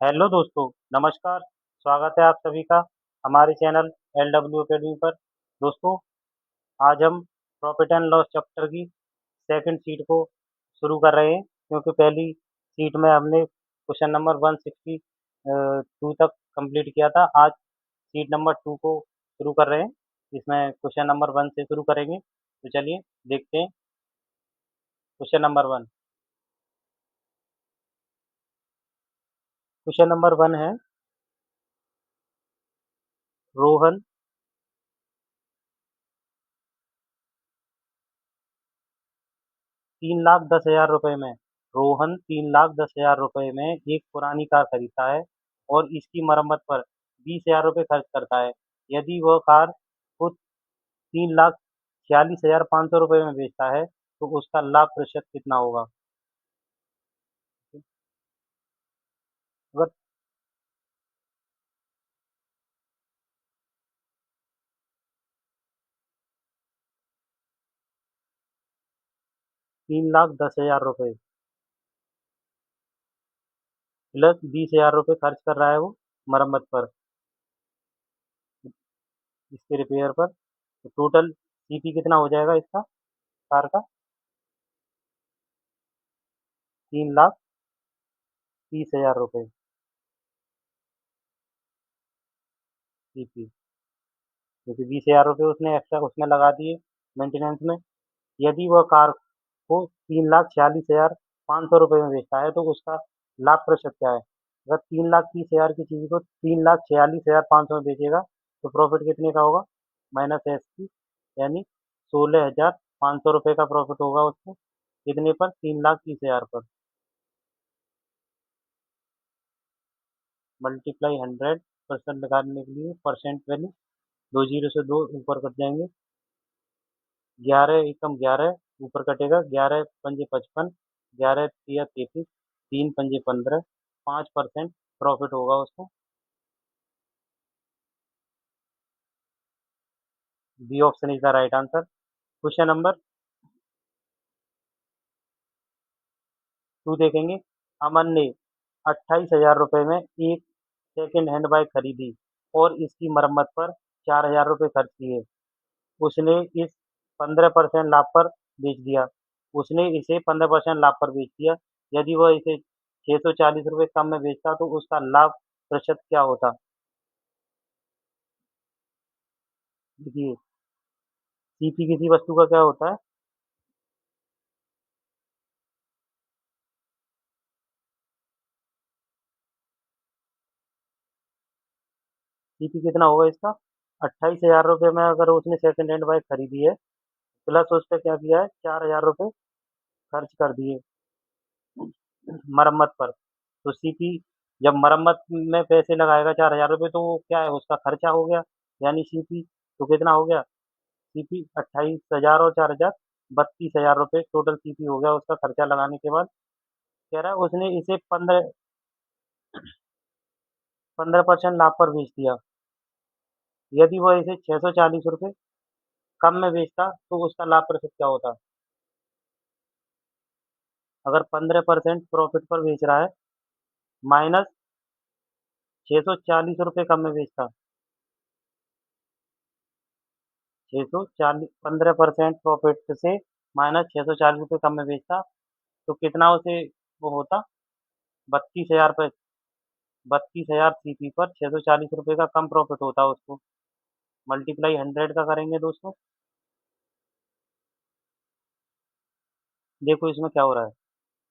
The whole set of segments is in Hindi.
हेलो दोस्तों, नमस्कार। स्वागत है आप सभी का हमारे चैनल LW अकेडमी पर। दोस्तों, आज हम प्रॉफिट एंड लॉस चैप्टर की सेकंड शीट को शुरू कर रहे हैं, क्योंकि पहली शीट में हमने क्वेश्चन नंबर 162 तक कंप्लीट किया था। आज शीट नंबर 2 को शुरू कर रहे हैं। इसमें क्वेश्चन नंबर 1 से शुरू करेंगे। तो चलिए देखते हैं। Question number 1। क्वेश्चन नंबर 1 है, रोहन 3,10,000 रुपए में रोहन 3,10,000 रुपए में एक पुरानी कार खरीदता है और इसकी मरम्मत पर 20,000 रुपए खर्च करता है। यदि वह कार को 3,46,500 रुपए में बेचता है तो उसका लाभ प्रतिशत कितना होगा? अगर 3,10,000 रुपए प्लस 20,000 रुपए खर्च कर रहा है वो मरम्मत पर, इसके रिपेयर पर, तो टोटल सीपी कितना हो जाएगा इसका, कार का? 3,30,000 रुपए सीपी, क्योंकि 20,000 रुपए उसने एक्स्ट्रा उसमें लगा दिए मेंटेनेंस में। यदि वह कार को 3,46,500 रुपए में बेचता है तो उसका लाभ प्रतिशत क्या है? अगर 3,30,000 की चीज को 3,46,500 में बेचेगा तो प्रॉफिट कितने का होगा? माइनस एस की, यानी 16,500 रुपए का प्रॉफिट होगा उसको। कितने पर? 3,30,000 पर। मल्टीप्लाई 100% निकालने के लिए परसेंट वैल्यू, दो जीरो से दो ऊपर कट जाएंगे। 11 एकम 11 ऊपर कटेगा, 11 पंजे 55, 11 तिया 33, 3 पंजे 15, 5% प्रॉफिट होगा उसको। B option is the right answer. Question number 2 देखेंगे। अमन ने 28,000 रुपए में एक सेकेंड हैंड बाइक खरीदी और इसकी मरम्मत पर 4,000 रुपए खर्च किए। उसने इस 15% लाभ पर बेच दिया उसने इसे 15% लाभ पर बेच दिया। यदि वह इसे 640 रुपये कम में बेचता तो उसका लाभ प्रतिशत क्या होता? देखिए, सीपी किसी वस्तु का क्या होता है? सीपी कितना होगा इसका? 28,000 रुपये में अगर उसने सेकंड हैंड बाइक खरीदी है, प्लस उस पर क्या किया है, 4,000 रुपये खर्च कर दिए मरम्मत पर। तो सीपी जब मरम्मत में पैसे लगाएगा 4,000 रुपये, तो वो क्या है, उसका खर्चा हो गया। यानी सीपी तो कितना हो गया? सीपी 28,000 और 4,000, 32,000 रुपये टोटल सीपी हो गया उसका खर्चा लगाने के बाद। कह रहा है उसने इसे 15% लाभ पर बेच दिया। यदि वह इसे 640 रुपये कम में बेचता तो उसका लाभ प्रतिशत क्या होता? अगर 15% प्रॉफिट पर बेच रहा है, माइनस 640 रुपये कम में बेचता, 640 15% प्रॉफिट से माइनस 640 रुपये कम में बेचता, तो कितना उसे वो होता? 32,000 पे 32,000 सीपी पर 640 रुपये का कम प्रॉफिट होता उसको। मल्टीप्लाई 100 का करेंगे दोस्तों। देखो इसमें क्या हो रहा है।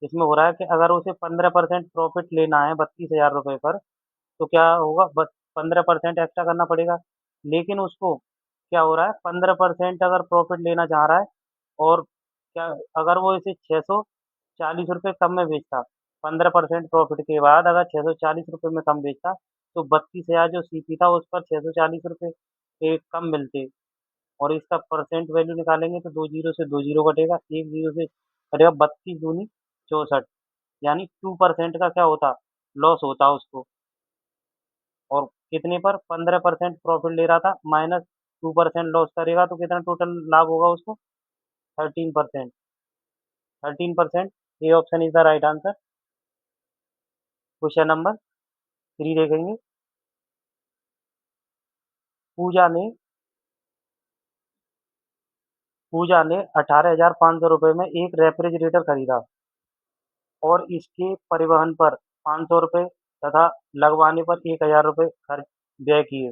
इसमें हो रहा है कि अगर उसे 15% प्रॉफिट लेना है 32,000 रुपये पर, तो क्या होगा, बस 15% एक्स्ट्रा करना पड़ेगा। लेकिन उसको क्या हो रहा है, 15% अगर प्रॉफिट लेना चाह रहा है, और क्या, अगर वो इसे 640 रुपये कम में बेचता, 15% प्रॉफिट के बाद अगर 640 रुपये में कम बेचता, तो 32,000 जो सीपी था उस पर 640 रुपये एक कम मिलते। और इसका परसेंट वैल्यू निकालेंगे तो दो जीरो से दो जीरो कटेगा, एक जीरो से कटेगा, 32 दूनी 64, यानी 2% का क्या होता, लॉस होता उसको। और कितने पर? 15% प्रॉफिट ले रहा था, माइनस 2% लॉस करेगा तो कितना टोटल लाभ होगा उसको? 13%। 13%, ए option is the right answer. Question number 3 देखेंगे। पूजा ने पूजा ने 18,500 रुपये में एक रेफ्रिजरेटर खरीदा और इसके परिवहन पर 500 रुपये तथा लगवाने पर 1,000 रुपये खर्च व्यय किए।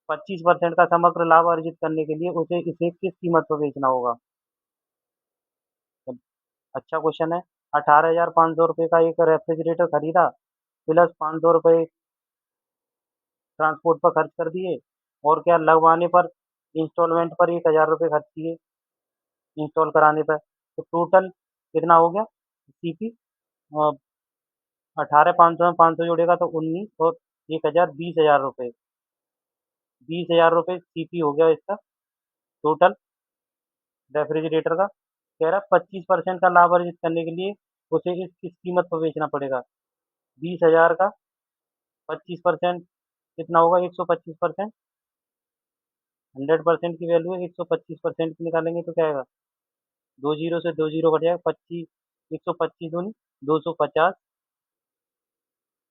25% का समग्र लाभ अर्जित करने के लिए उसे इसे किस कीमत पर बेचना होगा? अच्छा क्वेश्चन है। 18,500 रुपये का एक रेफ्रिजरेटर खरीदा, प्लस 500 रुपये ट्रांसपोर्ट पर खर्च कर दिए, और क्या लगवाने पर इंस्टॉलमेंट पर 1,000 रुपये खर्च किए इंस्टॉल कराने पर। तो टोटल कितना हो गया सीपी? 18,500 में 500 जोड़ेगा तो 19, और 1,000 20,000 रुपये। 20,000 रुपये सीपी हो गया इसका टोटल रेफ्रिजरेटर का। कह रहा 25% का लाभ अर्जित करने के लिए उसे इस किस कीमत पर बेचना पड़ेगा? 20,000 का 25% कितना होगा? 125%। 100% की वैल्यू है, 125% की निकालेंगे तो क्या आएगा? 20 से 20 कट जाएगा, 25, 125 दूनी 250,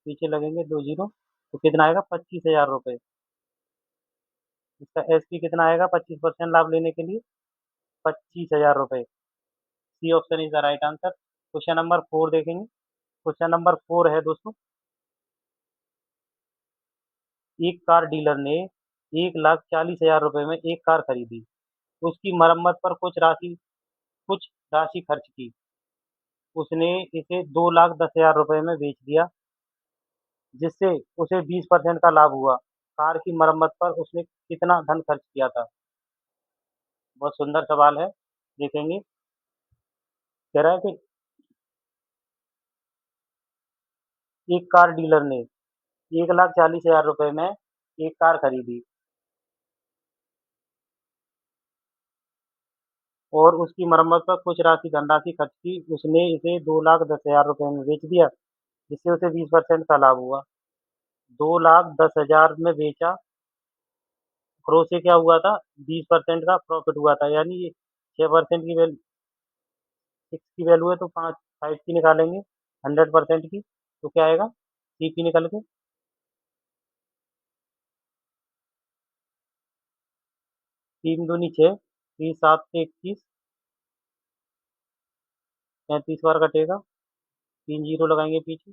पीछे लगेंगे 20, तो कितना आएगा? 25,000 रुपये। इसका एसपी कितना आएगा 25% लाभ लेने के लिए? 25,000 रुपये। C option is the right answer. Question number 4 देखेंगे। क्वेश्चन नंबर 4 है दोस्तों, एक कार डीलर ने 1,40,000 रुपये में एक कार खरीदी। उसकी मरम्मत पर कुछ राशि खर्च की। उसने इसे 2,10,000 रुपये में बेच दिया, जिससे उसे 20% का लाभ हुआ। कार की मरम्मत पर उसने कितना धन खर्च किया था? बहुत सुंदर सवाल है, देखेंगे। कह रहा है कि एक कार डीलर ने 1,40,000 रुपये में एक कार खरीदी और उसकी मरम्मत पर कुछ राशि धनराशि खर्च की। उसने इसे 2,10,000 रुपये में बेच दिया, जिससे उसे 20% का लाभ हुआ। 2,10,000 में बेचा, और उसे क्या हुआ था? 20% का प्रॉफिट हुआ था। यानी ये 6% की वैल्यू, 6 की वैल्यू है तो 5 की निकालेंगे 100% की, तो क्या आएगा सीपी निकल के? 3 दूनी 6, 3 7 से 21, 35 बार कटेगा, 3 जीरो लगाएंगे पीछे,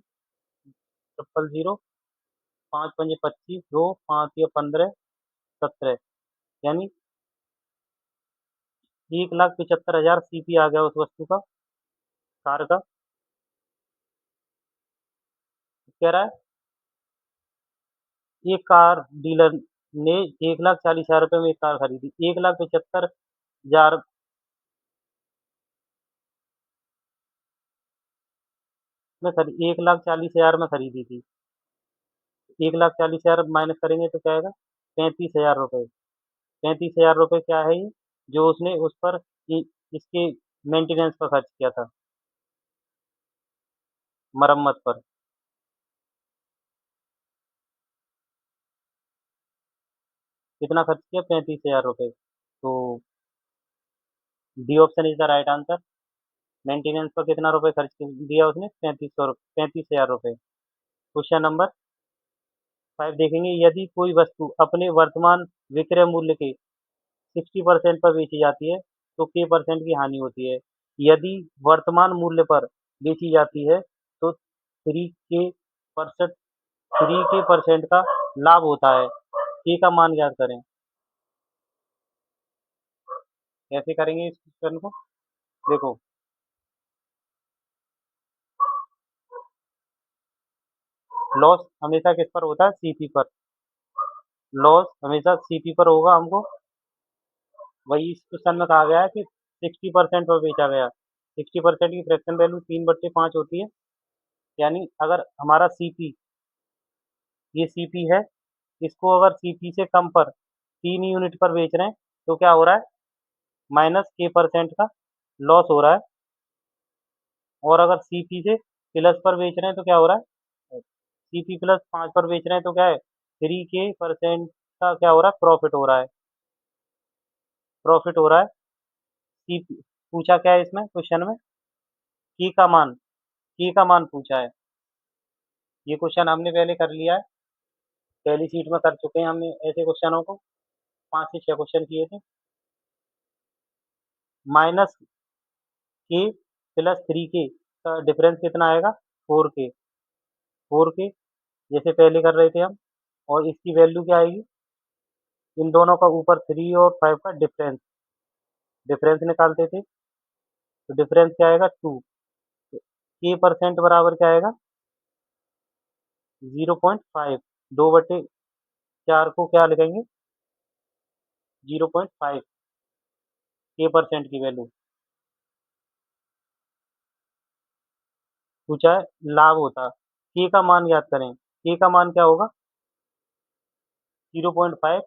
000, 5 पंजे 25, 2 5 या 15, 17, यानी 1,75,000 सीपी आ गया उस वस्तु का, कार का। कह रहा है एक कार डीलर ने 1,40,000 रुपये में एक कार खरीदी, 1,75,000 में खरीदी, 1,40,000 में खरीदी थी। 1,40,000 माइनस करेंगे तो क्या आएगा? 35,000 रुपये। 35,000 रुपये क्या है ये, जो उसने उस पर इसके मेंटेनेंस पर खर्च किया था, मरम्मत पर। कितना खर्च किया? 35,000 रुपये। तो D option is the right answer. Maintenance पर कितना रुपए खर्च दिया उसने? 35,000 रुपये। क्वेश्चन नंबर 5 देखेंगे। यदि कोई वस्तु अपने वर्तमान विक्रय मूल्य के 60% पर बेची जाती है तो k% की हानि होती है। यदि वर्तमान मूल्य पर बेची जाती है तो 3k% का लाभ होता है। k का मान ज्ञात करें। कैसे करेंगे इस क्वेश्चन को? देखो, लॉस हमेशा किस पर होता है? सीपी पर। लॉस हमेशा सीपी पर होगा हमको। वही इस क्वेश्चन में कहा गया है कि 60% पर बेचा गया। 60% की फ्रैक्शन वैल्यू 3/5 होती है। यानी अगर हमारा सीपी, ये सीपी है, इसको अगर सीपी से कम पर 3 यूनिट पर बेच रहे हैं तो क्या हो रहा है? -k% का लॉस हो रहा है। और अगर सीपी से प्लस पर बेच रहे हैं तो क्या हो रहा है? सीपी प्लस 5 पर बेच रहे हैं तो क्या है? 3k% का क्या हो रहा है? प्रॉफिट हो रहा है। प्रॉफिट हो रहा है। सीपी पूछा क्या है इसमें क्वेश्चन में? की का मान, की का मान पूछा है। ये क्वेश्चन हमने पहले कर लिया है, पहली शीट में कर चुके हैं हमने ऐसे क्वेश्चनों को, 5 से 6 क्वेश्चन किए थे। माइनस के प्लस 3k का डिफरेंस कितना आएगा? 4k। 4k जैसे पहले कर रहे थे हम, और इसकी वैल्यू क्या आएगी? इन दोनों का ऊपर 3 और 5 का डिफरेंस, डिफरेंस निकालते थे, तो डिफरेंस क्या आएगा? 2। के परसेंट बराबर क्या आएगा? 0.5। 2/4 को क्या लिखेंगे? 0.5 के परसेंट की वैल्यू। पूछा है लाभ होता, के का मान याद करें, के का मान क्या होगा? 0.5।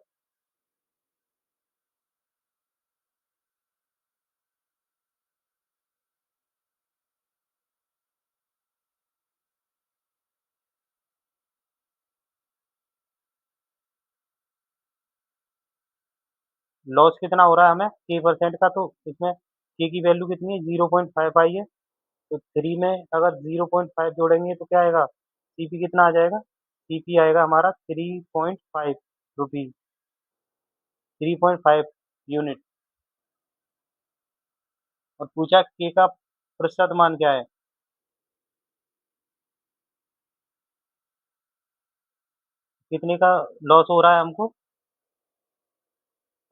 लॉस कितना हो रहा है हमें? के परसेंट का, तो इसमें के की वैल्यू कितनी है? 0.5 आई है, तो 3 में अगर 0.5 जोड़ेंगे तो क्या आएगा? सीपी कितना आ जाएगा? सीपी आएगा हमारा 3.5 रुपीज, 3.5 यूनिट। और पूछा के का प्रतिशत मान क्या है? कितने का लॉस हो रहा है हमको?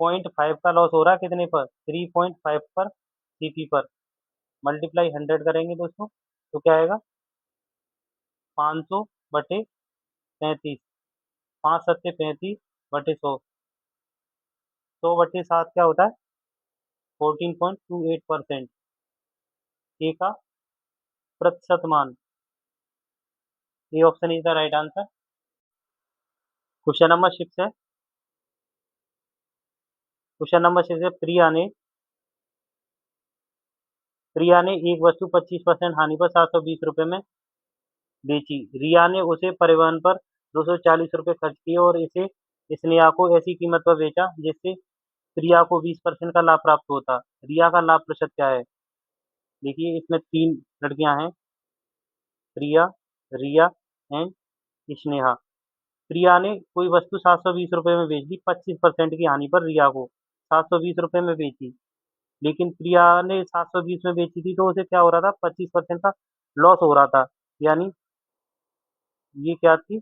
0.5 का लॉस हो रहा है कितने पर? 3.5 पर, सीपी पर। मल्टीप्लाई 100 करेंगे दोस्तों, तो क्या आएगा? 500/35। 5×7=35/100। 100/7 क्या होता है? 14.28%। के का प्रतिशत मान, ए option is the right answer. Question number 6 है। क्वेश्चन नंबर 6 है, प्रिया ने एक वस्तु 25% हानि पर 720 रुपए में बेची। रिया ने उसे परिवहन पर 240 रुपए खर्च किए और इसे स्नेहा को ऐसी कीमत पर बेचा जिससे प्रिया को 20% का लाभ प्राप्त होता। रिया का लाभ प्रतिशत क्या है? देखिए इसमें 3 लड़कियां हैं, प्रिया, रिया एंड स्नेहा। प्रिया ने कोई वस्तु 720 रुपए में बेच दी, 25% की हानि पर रिया को 720 रुपए में बेची। लेकिन प्रिया ने 720 में बेची थी, तो उसे क्या हो रहा था? 25% का लॉस हो रहा था। यानी ये क्या थी?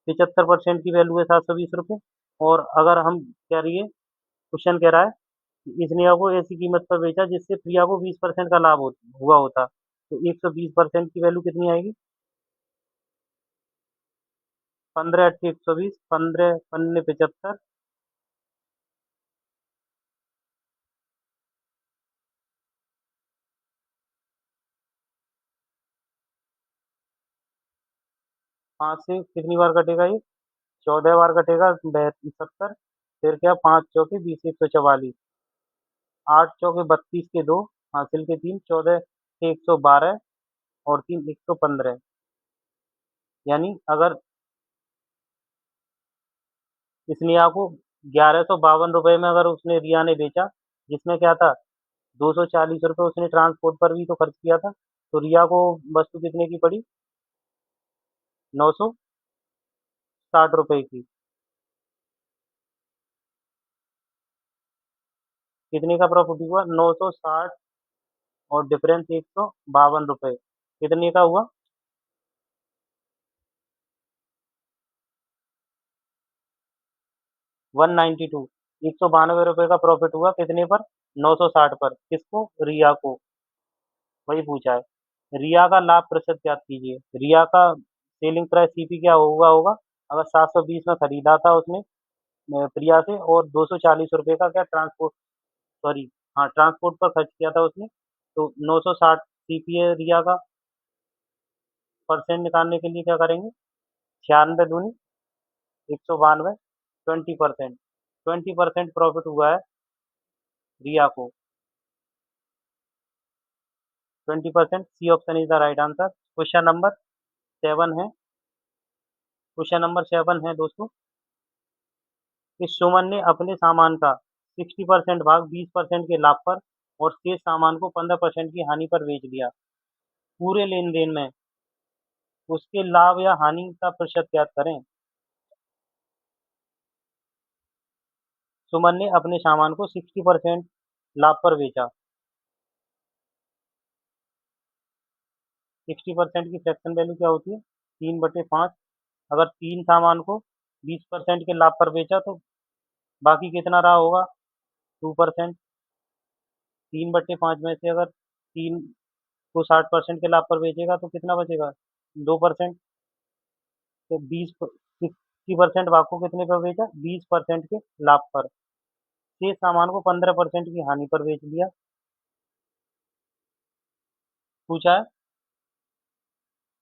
75% की वैल्यू है 720 रुपये। और अगर हम कह रही है, क्वेश्चन कह रहा है कि इस नेहा को ऐसी कीमत पर बेचा जिससे प्रिया को 20% का लाभ हुआ होता, तो 120% की वैल्यू कितनी आएगी? 15×8 = 120, 15×5 = 75। 5 से कितनी बार कटेगा ये? 14 बार कटेगा, 70। फिर क्या? 5×4 = 20, 144। 8×4 = 32 के 2, हासिल के 3, 14×112 और 3 115। यानी अगर इस नेहा को 1152 रुपए में अगर उसने रिया ने बेचा, जिसमें क्या था? 240 रुपये उसने ट्रांसपोर्ट पर भी तो खर्च किया था, तो रिया को वस्तु कितने की पड़ी? 960 रुपए की। कितने का प्रॉफिट हुआ? 960, और डिफरेंस 152 रुपए, कितने का हुआ? 192। 192 रुपए का प्रॉफिट हुआ कितने पर? 960 पर। किसको? रिया को। वही पूछा है। रिया का लाभ प्रतिशत ज्ञात कीजिए। रिया का सेलिंग प्राइस सीपी क्या होगा होगा? अगर 720 में खरीदा था उसने प्रिया से, और 240 रुपये का क्या ट्रांसपोर्ट, सॉरी, हाँ ट्रांसपोर्ट पर खर्च किया था उसने, तो 960 सीपी है रिया का। परसेंट निकालने के लिए क्या करेंगे? 96 दूनी 192, 20%। 20% प्रॉफिट हुआ है रिया को। 20%, C option is the right answer. Question number 7 है। क्वेश्चन नंबर 7 है दोस्तों, कि सुमन ने अपने सामान का 60% भाग 20% के लाभ पर और शेष सामान को 15% की हानि पर बेच दिया। पूरे लेन देन में उसके लाभ या हानि का प्रतिशत ज्ञात करें। सुमन ने अपने सामान को 60% लाभ पर बेचा। 60% की फ्रैक्शन वैल्यू क्या होती है? 3/5। अगर 3 सामान को 20% के लाभ पर बेचा तो बाकी कितना रहा होगा? 2%। 3/5 में से अगर 3 को 60% के लाभ पर बेचेगा तो कितना बचेगा? 2%। तो 60% आपको कितने पर बेचा? 20% के लाभ पर। शेष सामान को 15% की हानि पर बेच दिया। पूछा है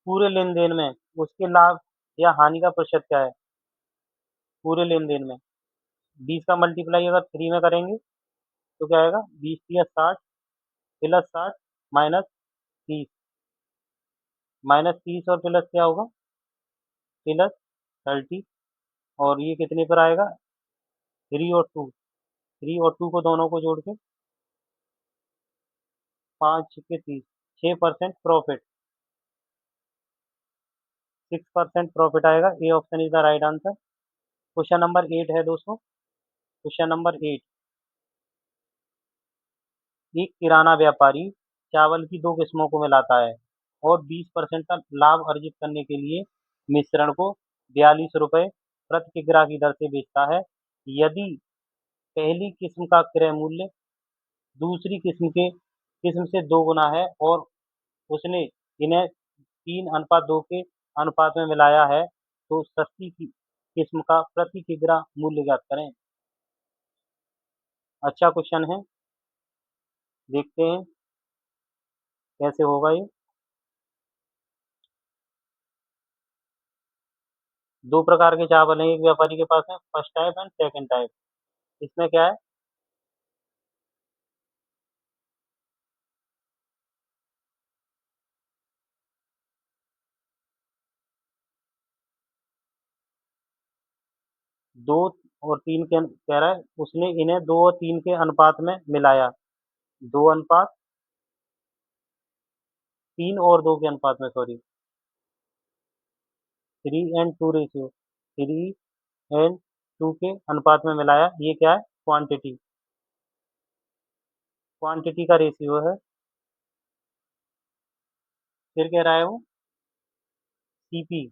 पूरे लेन देन में उसके लाभ या हानि का प्रतिशत क्या है? पूरे लेन देन में 20 का मल्टीप्लाई अगर 3 में करेंगे तो क्या आएगा? 20 या 60 प्लस 60 माइनस 30। माइनस 30 और प्लस क्या होगा? प्लस 30। और ये कितने पर आएगा? 3 और 2 को दोनों को जोड़ के 5 के 30। 6% प्रॉफिट। 6% प्रॉफिट आएगा। ए option is the right answer. Question number 8 है दोस्तों। Question number 8। एक किराना व्यापारी चावल की दो किस्मों को मिलाता है और 20% का लाभ अर्जित करने के लिए मिश्रण को 42 रुपये प्रति किग्रा की दर से बेचता है। यदि पहली किस्म का क्रय मूल्य दूसरी किस्म से 2 गुना है और उसने इन्हें 3:2 के अनुपात में मिलाया है तो सस्ती किस्म का प्रति किग्रा मूल्य ज्ञात करें। अच्छा क्वेश्चन है, देखते हैं कैसे होगा ये। दो प्रकार के चावल हैं एक व्यापारी के पास है, first type and second type. इसमें क्या है? दो और तीन के कह रहा है उसने इन्हें 2 और 3 के अनुपात में मिलाया। 2:3 और 2 के अनुपात में, सॉरी, 3:2 रेशियो। 3:2 के अनुपात में मिलाया, ये क्या है? क्वांटिटी। क्वांटिटी का रेशियो है। फिर कह रहा है वो सीपी।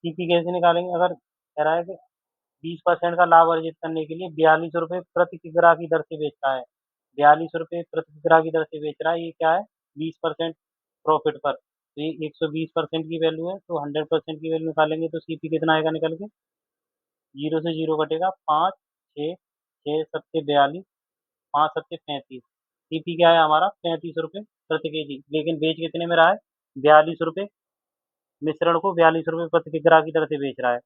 सीपी कैसे निकालेंगे? अगर कह रहा है कि 20% का लाभ अर्जित करने के लिए 42 रुपये प्रति किग्रा की दर से बेचता है। 42 रुपये प्रति किग्रा की दर से बेच रहा है, ये क्या है? 20% प्रॉफिट पर। तो ये 120% की वैल्यू है, तो 100% की वैल्यू निकालेंगे तो सीपी कितना आएगा निकल के? जीरो से जीरो कटेगा, 5, 6, 6 सत्ते 42, 5 सत्ते 35। सीपी क्या है हमारा? 35 रुपये प्रति केजी, लेकिन बेच कितने में रहा है? 42 रुपये। मिश्रण को 42 रुपये प्रति किग्रा की दर से बेच रहा है।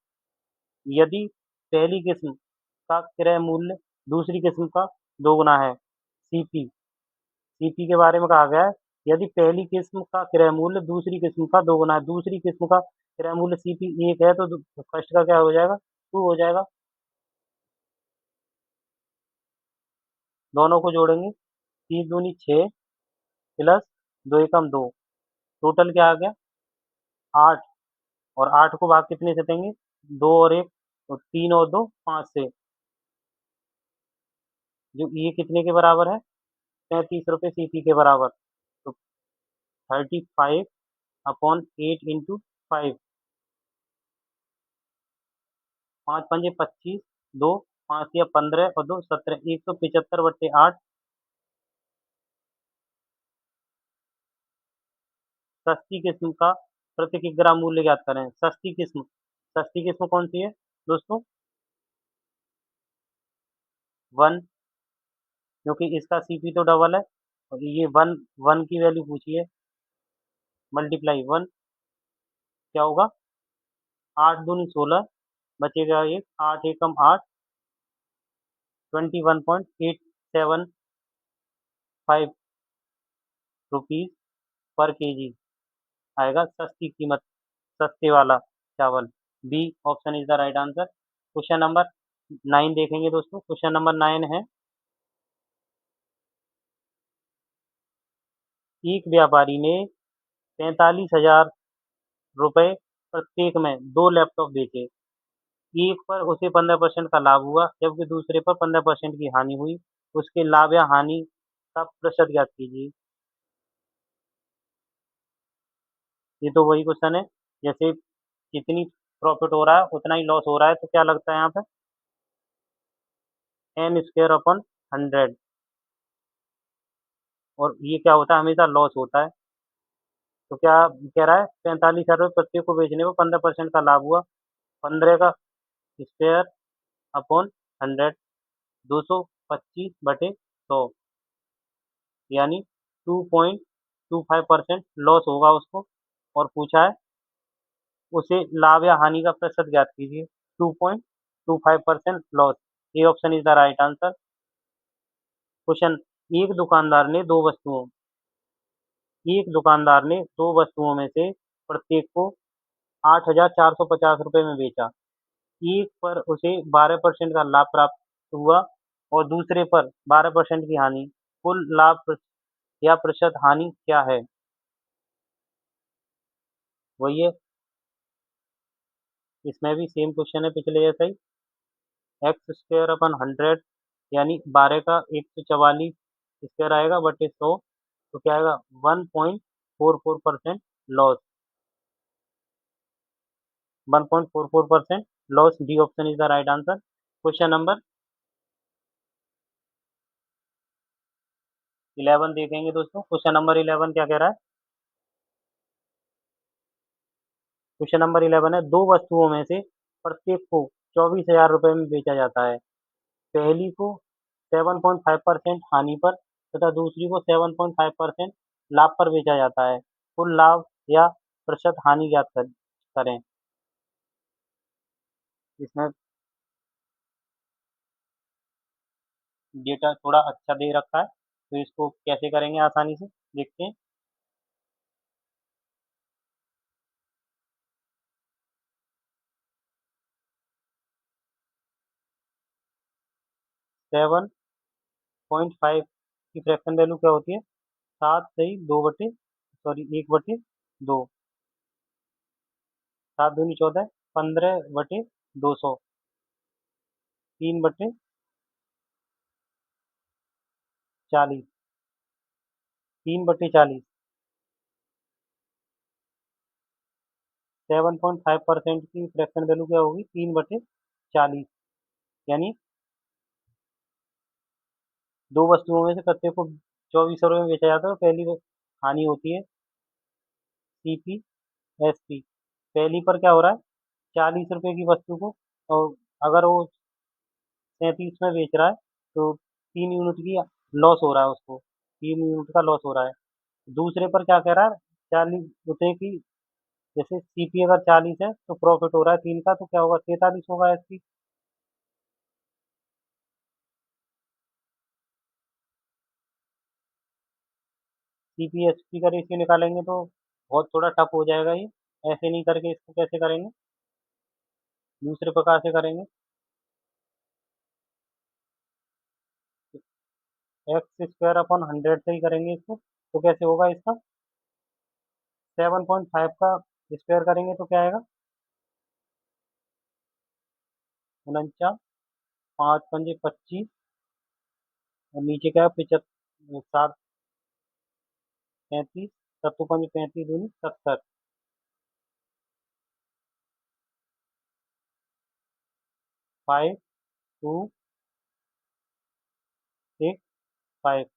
यदि पहली किस्म का क्रय मूल्य दूसरी किस्म का दोगुना है, सीपी। सीपी के बारे में कहा गया है यदि पहली किस्म का क्रय मूल्य दूसरी किस्म का दोगुना है। दूसरी किस्म का क्रय मूल्य सीपी 1 है तो फर्स्ट का क्या हो जाएगा? 2 हो जाएगा। दोनों को जोड़ेंगे, 3 दूनी 6 प्लस 2 एकम 2, टोटल क्या आ गया? 8। और 8 को भाग कितने से देंगे? 2 और 1, तो 3 और 2 5 से। जो ये कितने के बराबर है? 35 रुपये सीपी के बराबर। तो 35/8 × 5। 5 पंजे 25, 2, 5 या 15 और 2 17, 175/8। सस्ती किस्म का प्रति किग्रा मूल्य ज्ञात करें। सस्ती किस्म कौन सी है दोस्तों? 1, क्योंकि इसका सीपी तो डबल है और ये 1 की वैल्यू पूछी है। मल्टीप्लाई 1 क्या होगा? 8 दूनी 16, बचेगा एक, 8 एकम 8, 21.875 रुपीज पर केजी आएगा सस्ती कीमत, सस्ते वाला चावल। B option is the right answer. Question number 9 देखेंगे दोस्तों। क्वेश्चन नंबर 9 है, एक व्यापारी ने 45,000 रुपए प्रत्येक में दो लैपटॉप बेचे। एक पर उसे 15% का लाभ हुआ, जबकि दूसरे पर 15% की हानि हुई। उसके लाभ या हानि का प्रतिशत ज्ञात कीजिए। ये तो वही क्वेश्चन है, जैसे जितनी प्रॉफिट हो रहा है उतना ही लॉस हो रहा है, तो क्या लगता है यहाँ पे? एन स्क्वायर अपन 100। और ये क्या होता है, हमेशा लॉस होता है। तो क्या कह रहा है, 45,000 रुपये प्रत्येक को बेचने पर 15% का लाभ हुआ। 15 का स्क्वायर अपॉन 100, 225/100, यानी 2.25% लॉस होगा उसको। और पूछा है उसे लाभ या हानि का प्रतिशत ज्ञात कीजिए। 2.25% loss. A option is the right answer. Question, एक दुकानदार ने दो वस्तुओं एक दुकानदार ने दो वस्तुओं में से प्रत्येक को 8,450 रुपये में बेचा। एक पर उसे 12% का लाभ प्राप्त हुआ और दूसरे पर 12% की हानि। कुल लाभ या प्रतिशत हानि क्या है? वही है, इसमें भी सेम क्वेश्चन है पिछले जैसा ही। एक्स स्क्वायर अपन 100, यानी 12 का 144 स्क्वायर आएगा बटे 100, तो क्या आएगा? 1.44% loss. 1.44% loss. D option is the right answer. Question number 11 देखेंगे दोस्तों। क्वेश्चन नंबर 11 क्या कह रहा है? क्वेश्चन नंबर 11 है, दो वस्तुओं में से प्रत्येक को 24,000 रुपये में बेचा जाता है। पहली को 7.5% हानि पर तथा दूसरी को 7.5% लाभ पर बेचा जाता है। कुल लाभ या प्रतिशत हानि ज्ञात करें। इसमें डेटा थोड़ा अच्छा दे रखा है, तो इसको कैसे करेंगे आसानी से देखते हैं। 7.5 की फ्रैक्शन वैल्यू क्या होती है? 1/2। 7 दूनी 14, 15/200, 3/40, 3/40। 7.5% की फ्रैक्शन वैल्यू क्या होगी? 3/40, यानी दो वस्तुओं में से प्रत्येक को 2400 रुपये में बेचा जाता है। तो पहली हानि होती है CP/SP। पहली पर क्या हो रहा है? 40 रुपये की वस्तु को, और अगर वो 37 में बेच रहा है, तो 3 यूनिट की लॉस हो रहा है उसको। 3 यूनिट का लॉस हो रहा है। दूसरे पर क्या कह रहा है? 40 रुपये की, जैसे CP अगर 40 है तो प्रॉफिट हो रहा है 3 का, तो क्या होगा? 43 होगा SP। CP/SP का रेशियो निकालेंगे तो बहुत थोड़ा टफ हो जाएगा ये। ऐसे नहीं करके इसको कैसे करेंगे? दूसरे प्रकार से करेंगे। एक्स स्क्वायर अपन 100 से ही करेंगे इसको, तो कैसे होगा इसका? 7.5 का स्क्वायर करेंगे तो क्या आएगा? 49, 5×5 = 25, और नीचे क्या है? 75, 7, 35, 7×5 = 35, 70, 5, 2, 6, 5।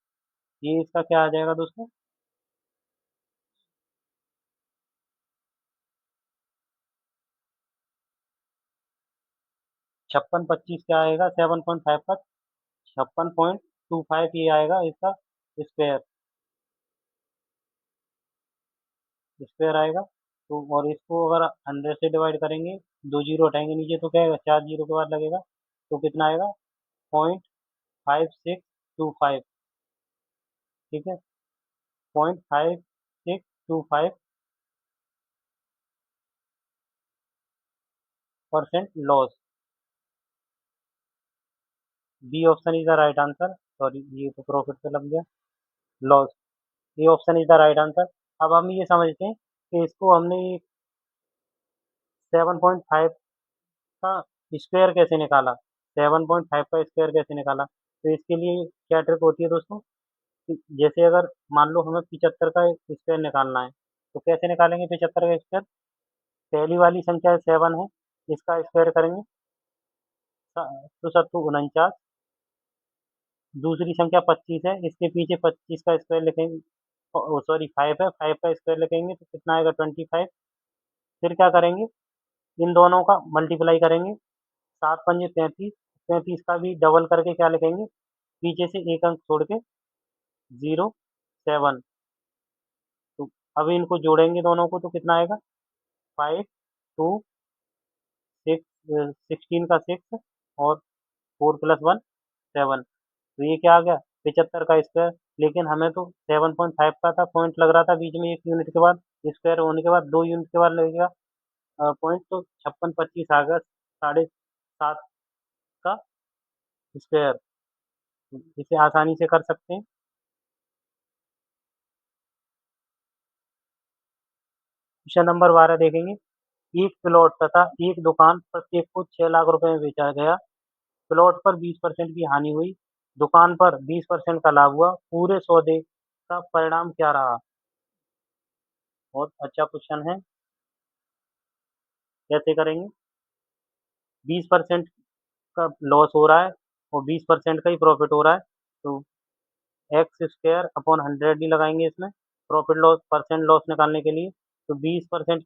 ये इसका क्या आ जाएगा दोस्तों? 56/25 क्या आएगा? 7.5 का 56.25 ये आएगा इसका स्क्वायर। स्क्वायर आएगा। तो और इसको अगर 100 से डिवाइड करेंगे, दो जीरो हटाएंगे नीचे, तो क्या आएगा? 4 जीरो के बाद लगेगा, तो कितना आएगा? 0.5625। ठीक है, 0.5625% loss. B option is the right answer. Sorry, ये तो प्रॉफिट पे लग गया, loss. A option is the right answer. अब हम ये समझते हैं कि इसको हमने 7.5 का स्क्वायर कैसे निकाला, 7.5 का स्क्वायर कैसे निकाला। तो इसके लिए क्या ट्रिक होती है दोस्तों, कि जैसे अगर मान लो हमें 75 का स्क्वायर निकालना है, तो कैसे निकालेंगे 75 का स्क्वायर। पहली वाली संख्या 7 है, इसका स्क्वायर करेंगे तो सत्तू 49। दूसरी संख्या 25 है, इसके पीछे 25 का स्क्वायर लिखेंगे, सॉरी 5 है, 5 का स्क्वायर लिखेंगे तो कितना आएगा 25। फिर क्या करेंगे, इन दोनों का मल्टीप्लाई करेंगे, 7 पंजे 35, 35 का भी डबल करके क्या लिखेंगे, पीछे से एक अंक छोड़ के 07। तो अब इनको जोड़ेंगे दोनों को तो कितना आएगा, 5 2 6, 16 का 6 और 4 + 1 7। तो ये क्या आ गया 75 का स्क्वायर। लेकिन हमें तो 7.5 का था, पॉइंट लग रहा था बीच में 1 यूनिट के बाद, स्क्वायर होने के बाद 2 यूनिट के बाद लगेगा पॉइंट, तो 56 25 आ गया 7.5 का स्क्वायर। इसे आसानी से कर सकते हैं। क्वेश्चन नंबर 12 देखेंगे। एक प्लॉट तथा एक दुकान प्रत्येक को 6 लाख रुपए में बेचा गया। प्लॉट पर 20% की हानि हुई, दुकान पर 20% का लाभ हुआ, पूरे सौदे का परिणाम क्या रहा। बहुत अच्छा क्वेश्चन है। कैसे करेंगे, 20% का लॉस हो रहा है और 20% का ही प्रॉफिट हो रहा है, तो x² अपॉन 100 ही लगाएंगे इसमें, प्रॉफिट लॉस परसेंट लॉस निकालने के लिए। तो 20%,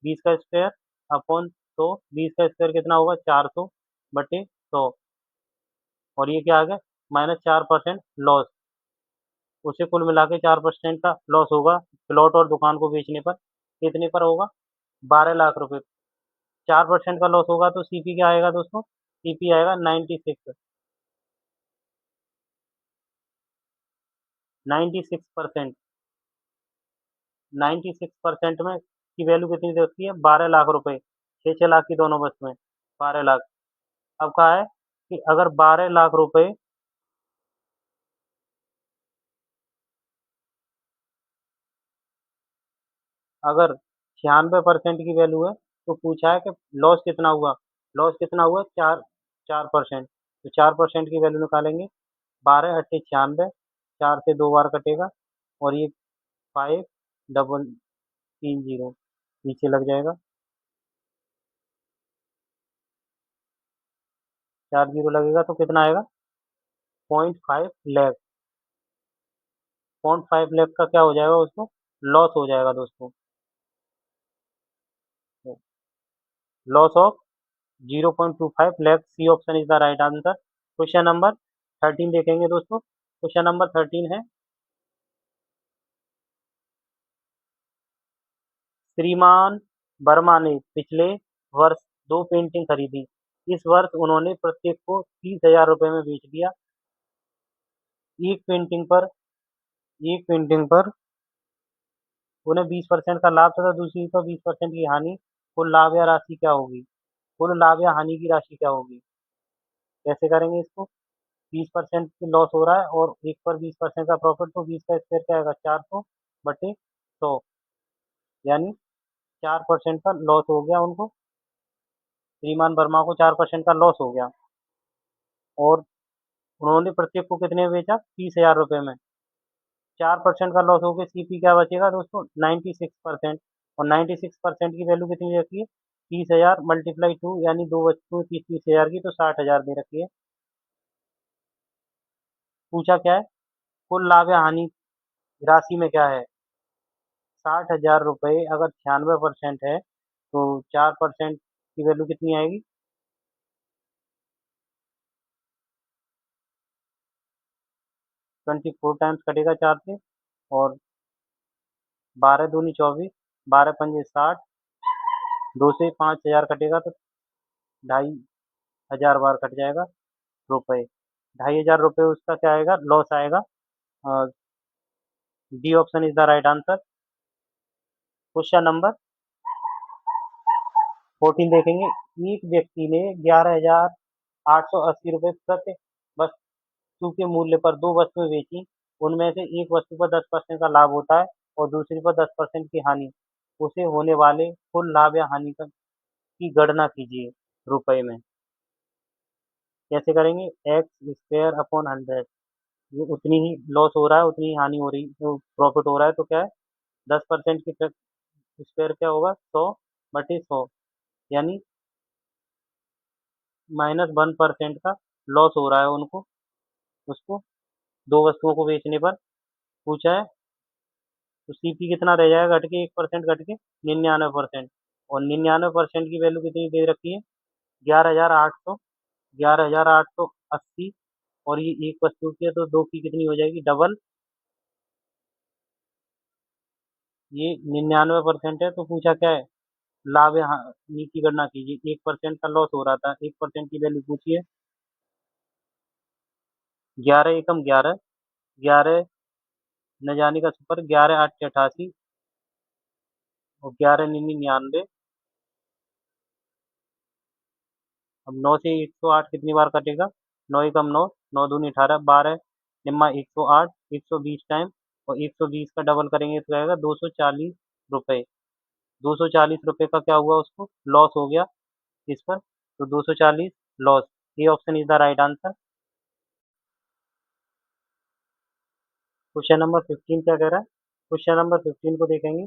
20 का स्क्वायर अपॉन 100, 20 का स्क्वायर कितना होगा 400/100। और ये क्या आ गया -4% लॉस। उसे कुल मिला के 4% का लॉस होगा प्लॉट और दुकान को बेचने पर। कितने पर होगा, 12 लाख रुपए। 4% का लॉस होगा तो सीपी क्या आएगा दोस्तों, सीपी आएगा 96। 96%, 96% में की वैल्यू कितनी होती है, 12 लाख रुपए। 6 6 लाख की दोनों बस में, 12 लाख। अब कहा है कि अगर 12 लाख रुपए, अगर 96% की वैल्यू है, तो पूछा है कि लॉस कितना हुआ। लॉस कितना हुआ, 4%। तो 4% की वैल्यू निकालेंगे, 12 × 8 = 96, 4 से 2 बार कटेगा और ये 5130 नीचे लग जाएगा, 4 जीरो लगेगा तो कितना आएगा, 0.5 लाख। 0.5 लाख का क्या हो जाएगा उसको, लॉस हो जाएगा दोस्तों, loss of 0.25 lakh. C option is the right answer. Question number 13 देखेंगे दोस्तों। क्वेश्चन नंबर 13 है, श्रीमान वर्मा ने पिछले वर्ष 2 पेंटिंग खरीदी। इस वर्ष उन्होंने प्रत्येक को 30,000 रुपए में बेच दिया। एक पेंटिंग पर एक पेंटिंग पर उन्हें 20% का लाभ तथा दूसरी पर 20% की हानि। कुल लाभ या राशि क्या होगी, कुल लाभ या हानि की राशि क्या होगी। कैसे करेंगे इसको, 20% की लॉस हो रहा है और एक पर 20% का प्रॉफिट, तो 20 का स्क्वायर क्या आएगा 400/100, यानी 4% का लॉस हो गया उनको। श्रीमान वर्मा को 4% का लॉस हो गया और उन्होंने प्रत्येक को कितने में बेचा, 30,000 रुपए में। 4% का लॉस हो गया, सीपी क्या बचेगा दोस्तों, 96%। और 96% की वैल्यू कितनी रखी है, 30,000 × 2, यानी दो वस्तुएं 30 30 हज़ार की, तो 60,000 दे रखी है। पूछा क्या है, कुल लाभ या हानि राशि में क्या है, 60,000 रुपए। अगर 96% है तो 4% की वैल्यू कितनी आएगी, 24 टाइम्स कटेगा 4 से, और 12 दूनी 24, 12 पंजे 60, 2 से 5,000 कटेगा तो 2,500 बार कट जाएगा रुपए। 2,500 रुपये उसका क्या आएगा, लॉस आएगा। D option is the right answer. Question number 14 देखेंगे। एक व्यक्ति ने 11,880 रुपये प्रति वस्तु के मूल्य पर दो वस्तुएं बेची, उनमें से एक वस्तु पर 10% का लाभ होता है और दूसरी पर 10% की हानि, उसे होने वाले कुल लाभ या हानि की गणना कीजिए रुपए में। कैसे करेंगे? X square upon 100। ये उतनी ही लॉस हो रहा है, उतनी ही हानि हो रही, जो प्रॉफिट हो रहा है, तो क्या है, 10% की स्क्वायर क्या होगा, 100/100, यानी -1% का लॉस हो रहा है उनको, उसको दो वस्तुओं को बेचने पर। पूछा है तो सीपी कितना रह जाएगा, घट के 1% घट के 99%। और 99% की वैल्यू कितनी दे रखी है, 11,800, 11,880। और ये एक वस्तु की है तो दो की कितनी हो जाएगी, डबल। ये 99% है, तो पूछा क्या है, लाभ या हानि की गणना कीजिए। 1% का लॉस हो रहा था, 1% की वैल्यू पूछिए। 11 एकम 11, 11 न जाने का सुपर, 11 8 88, और 11 99 99। अब 9 से 108 कितनी बार कटेगा, 9 एकम 9, 9 दूनी 18, 12 निम्मा 108, 120 टाइम, और 120 का डबल करेंगे तो आएगा 240 रुपये। 240 रुपये का क्या हुआ, उसको लॉस हो गया इस पर, तो 240 loss. A option is the right answer. Question number 15 क्या कह रहा है? क्वेश्चन नंबर 15 को देखेंगे।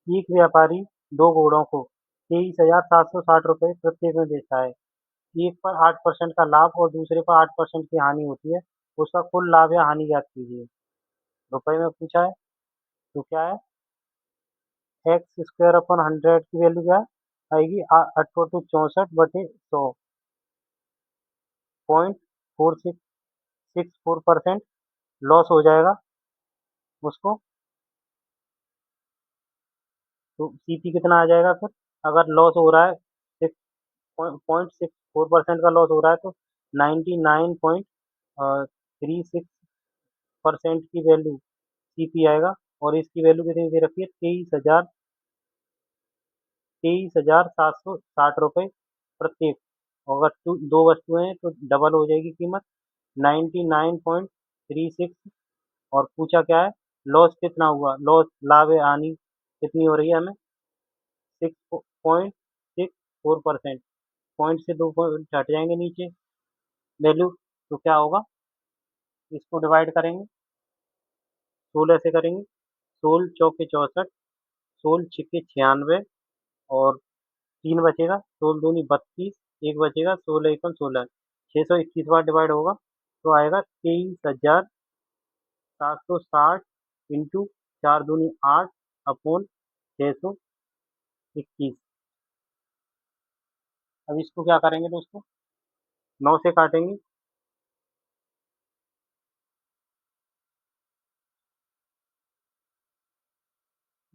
एक व्यापारी दो घोड़ों को 23,760 रुपये प्रत्येक में बेचता है। एक पर 8% का लाभ और दूसरे पर 8% की हानि होती है। उसका कुल लाभ या हानि ज्ञात कीजिए। रुपए में पूछा है, तो क्या है, एक्स स्क्वायर अपन 100 की वैल्यू क्या आएगी, 8/64/100, 0.4664% लॉस हो जाएगा उसको। तो सीपी कितना आ जाएगा फिर, अगर लॉस हो रहा है, 6.64% का लॉस हो रहा है, तो 99.36% की वैल्यू सीपी आएगा। और इसकी वैल्यू कितनी दे रखी है, 23,760 रुपये प्रत्येक। और अगर दो वस्तुएं हैं तो डबल हो जाएगी कीमत, 99.36। और पूछा क्या है, लॉस कितना हुआ, लॉस लाभ या हानि कितनी हो रही है हमें, 6.64%। पॉइंट से दो पॉइंट हट जाएंगे नीचे वैल्यू, तो क्या होगा, इसको डिवाइड करेंगे, 16 से करेंगे, 16 चौके 64, 16 छिक्के 96, और 3 बचेगा, 16 दूनी 32, एक बचेगा, 16 एकम 16, 621 बार डिवाइड होगा, तो आएगा 23,760 इंटू 4 दूनी 8 अपॉन 621। अब इसको क्या करेंगे दोस्तों, 9 से काटेंगे,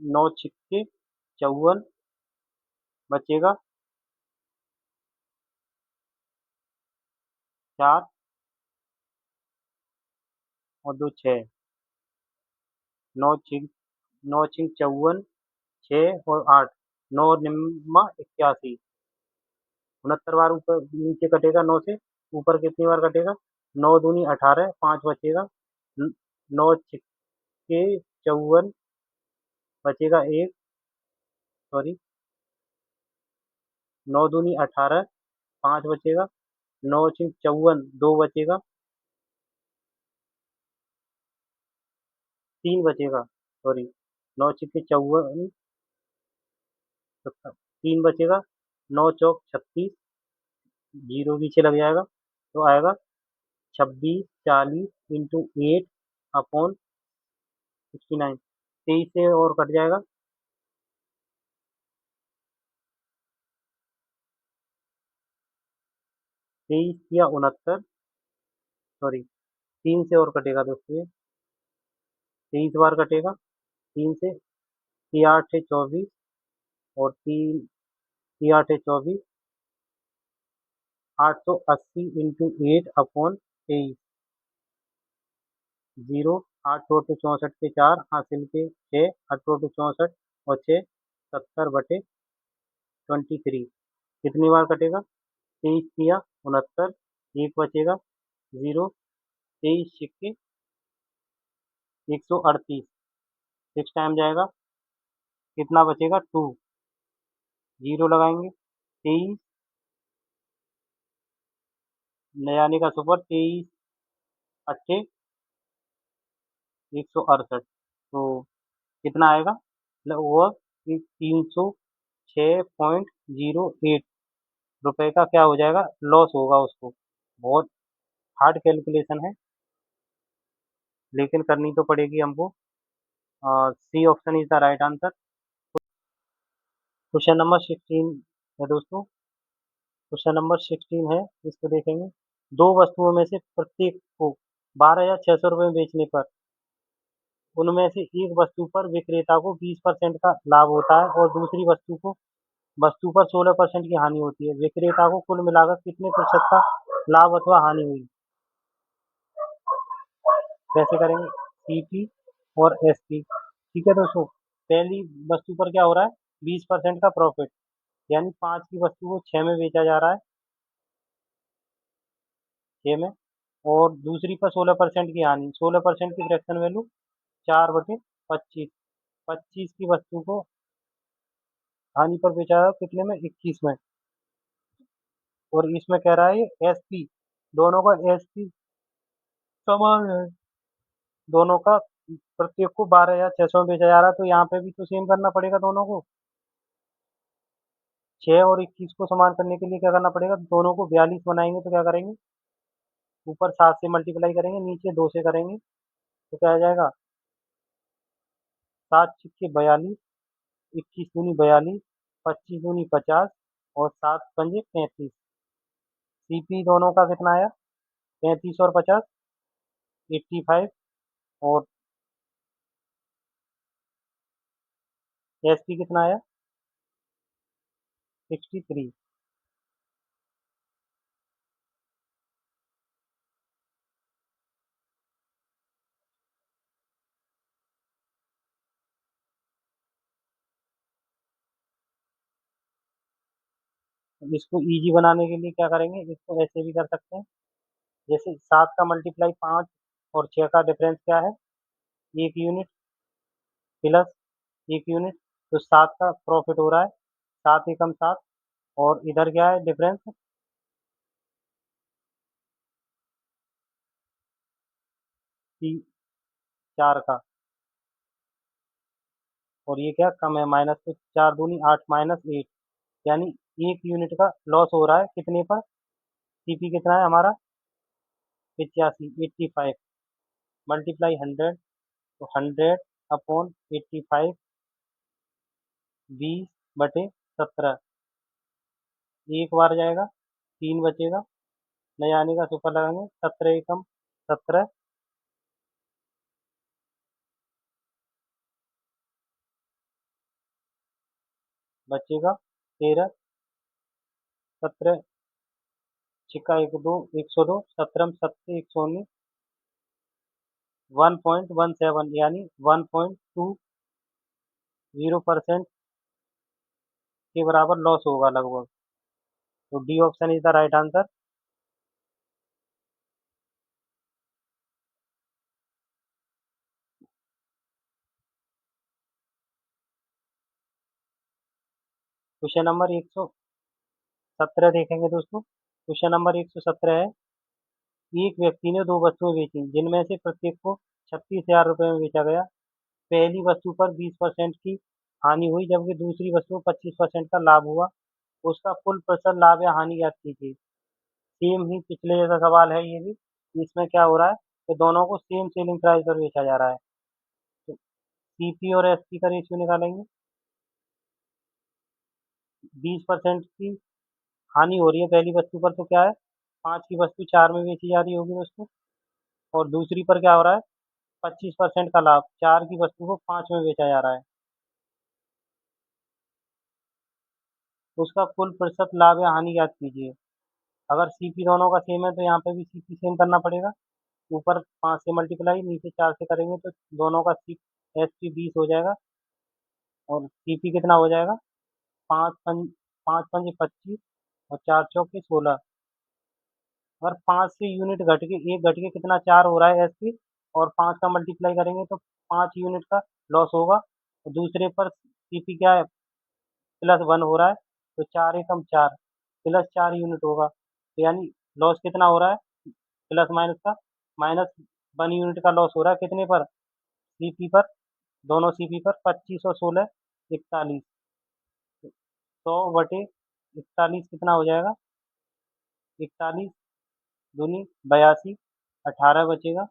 9 छिक्के 54 बचेगा, 4 और 2 6, 9 छिंग 54, 6 और 8, 9 निम्मा 81, 69 बार ऊपर नीचे कटेगा 9 से, ऊपर कितनी बार कटेगा, 9 दूनी 18, 5 बचेगा, 9 छिक्के 54 बचेगा एक, सॉरी, 9 दूनी 18, 5 बचेगा, 9 छिंग 54 2 बचेगा, 3 बचेगा, सॉरी, 9 छिक्के 54, 3 बचेगा, 9 चौक 36, जीरो पीछे लग जाएगा, तो आएगा 26 40 इंटू 8 अपॉन 69। 23 से और कट जाएगा, 23 या 69, सॉरी, 3 से और कटेगा दोस्तों ये, 23 बार कटेगा 3 से, 3 8 है 24, और 3 3 8 है 24, 880 इंटू 8 अपॉन 23, जीरो, 8 2 64 के 4 हासिल के 6, 8 2 64 और 6 70/23। कितनी बार कटेगा, 23 या 69, एक बचेगा, जीरो, 23 सिक्के 138, 6 टाइम जाएगा, कितना बचेगा? 2, जीरो लगाएंगे, 23, नया आने का सुपर, 23 अच्छे 168, तो कितना आएगा? लगभग 306.08 रुपए का क्या हो जाएगा? लॉस होगा उसको। बहुत हार्ड कैलकुलेशन है, लेकिन करनी तो पड़ेगी हमको। C option is the right answer. Question number 16 है दोस्तों। क्वेश्चन नंबर 16 है, इसको देखेंगे। दो वस्तुओं में से प्रत्येक को 12,600 रुपये में बेचने पर उनमें से एक वस्तु पर विक्रेता को 20% का लाभ होता है और दूसरी वस्तु पर 16% की हानि होती है। विक्रेता को कुल मिलाकर कितने प्रतिशत का लाभ अथवा हानि हुई? कैसे करेंगे? सीपी और एसपी। ठीक है दोस्तों, पहली वस्तु पर क्या हो रहा है? 20% का प्रॉफिट, यानी 5 की वस्तु को 6 में बेचा जा रहा है, 6 में। और दूसरी पर 16% की हानि, 16% की फ्रैक्शन वैल्यू 4/25, 25 की वस्तु को हानि पर बेचा है कितने में? 21 में। और इसमें कह रहा है एसपी, दोनों का एसपी समान है, दोनों का प्रत्येक को 12,600 में बेचा जा रहा है, तो यहाँ पे भी तो सेम करना पड़ेगा दोनों को। 6 और 21 को समान करने के लिए क्या करना पड़ेगा? दोनों को 42 बनाएंगे तो क्या करेंगे? ऊपर 7 से मल्टीप्लाई करेंगे, नीचे 2 से करेंगे, तो क्या आ जाएगा? 7 छिक्के 42, 21 दूनी 42, 25 दूनी 50 और 7 पंजे 35। सीपी दोनों का कितना आया? 35 और 50, 85। और एसपी कितना आया? 63। इसको इजी बनाने के लिए क्या करेंगे? इसको ऐसे भी कर सकते हैं, जैसे 7 का मल्टीप्लाई 5 और 6 का डिफरेंस क्या है? 1 यूनिट प्लस 1 यूनिट, तो 7 का प्रॉफिट हो रहा है, 7 एकम 7। और इधर क्या है डिफरेंस? 4 का। और ये क्या कम है? माइनस, तो 4 दूनी 8 -8, यानी 1 यूनिट का लॉस हो रहा है कितने पर? सीपी कितना है हमारा? 85, 85। मल्टीप्लाई 100, तो 100/85, 20/17। एक बार जाएगा, 3 बचेगा, नया आने का सुपर लगाएंगे, 17 एकम 17, बचेगा 13, 17 छिक्का 102, 17 119, 1.17, यानी 1.20% के बराबर लॉस होगा लगभग। तो D option is the right answer. Question number 117 देखेंगे दोस्तों। क्वेश्चन नंबर 117 है, एक व्यक्ति ने दो वस्तुएं बेची जिनमें से प्रत्येक को 36,000 रुपये में बेचा गया। पहली वस्तु पर 20% की हानि हुई, जबकि दूसरी वस्तु पर 25% का लाभ हुआ। उसका कुल प्रतिशत लाभ या हानि ज्ञात कीजिए। सेम ही पिछले जैसा सवाल है ये भी। इसमें क्या हो रहा है कि दोनों को सेम सेलिंग प्राइस पर बेचा जा रहा है, तो सीपी और एसपी का रेशियो निकालेंगे। 20% की हानि हो रही है पहली वस्तु पर, तो क्या है? 5 की वस्तु 4 में बेची जा रही होगी दोस्तों। और दूसरी पर क्या हो रहा है? 25% का लाभ, 4 की वस्तु को 5 में बेचा जा रहा है। उसका कुल प्रतिशत लाभ या हानि ज्ञात कीजिए। अगर सीपी दोनों का सेम है तो यहाँ पे भी सीपी सेम करना पड़ेगा। ऊपर 5 से मल्टीप्लाई, नीचे 4 से करेंगे तो दोनों का सी एस पी 20 हो जाएगा और सीपी कितना हो जाएगा? 5 पंजे 25 और 4 चौके 16। अगर 5 से यूनिट घट के 1 घट के कितना 4 हो रहा है एसपी, और 5 का मल्टीप्लाई करेंगे तो 5 यूनिट का लॉस होगा। और दूसरे पर सीपी क्या है, +1 हो रहा है, तो 4 एकम 4, +4 यूनिट होगा। तो यानी लॉस कितना हो रहा है, प्लस माइनस का -1 यूनिट का लॉस हो रहा है कितने पर, सीपी पर, दोनों सीपी पर 25 और 16 41, 100/41 कितना हो जाएगा, 41 दूनी 82, 18 बचेगा।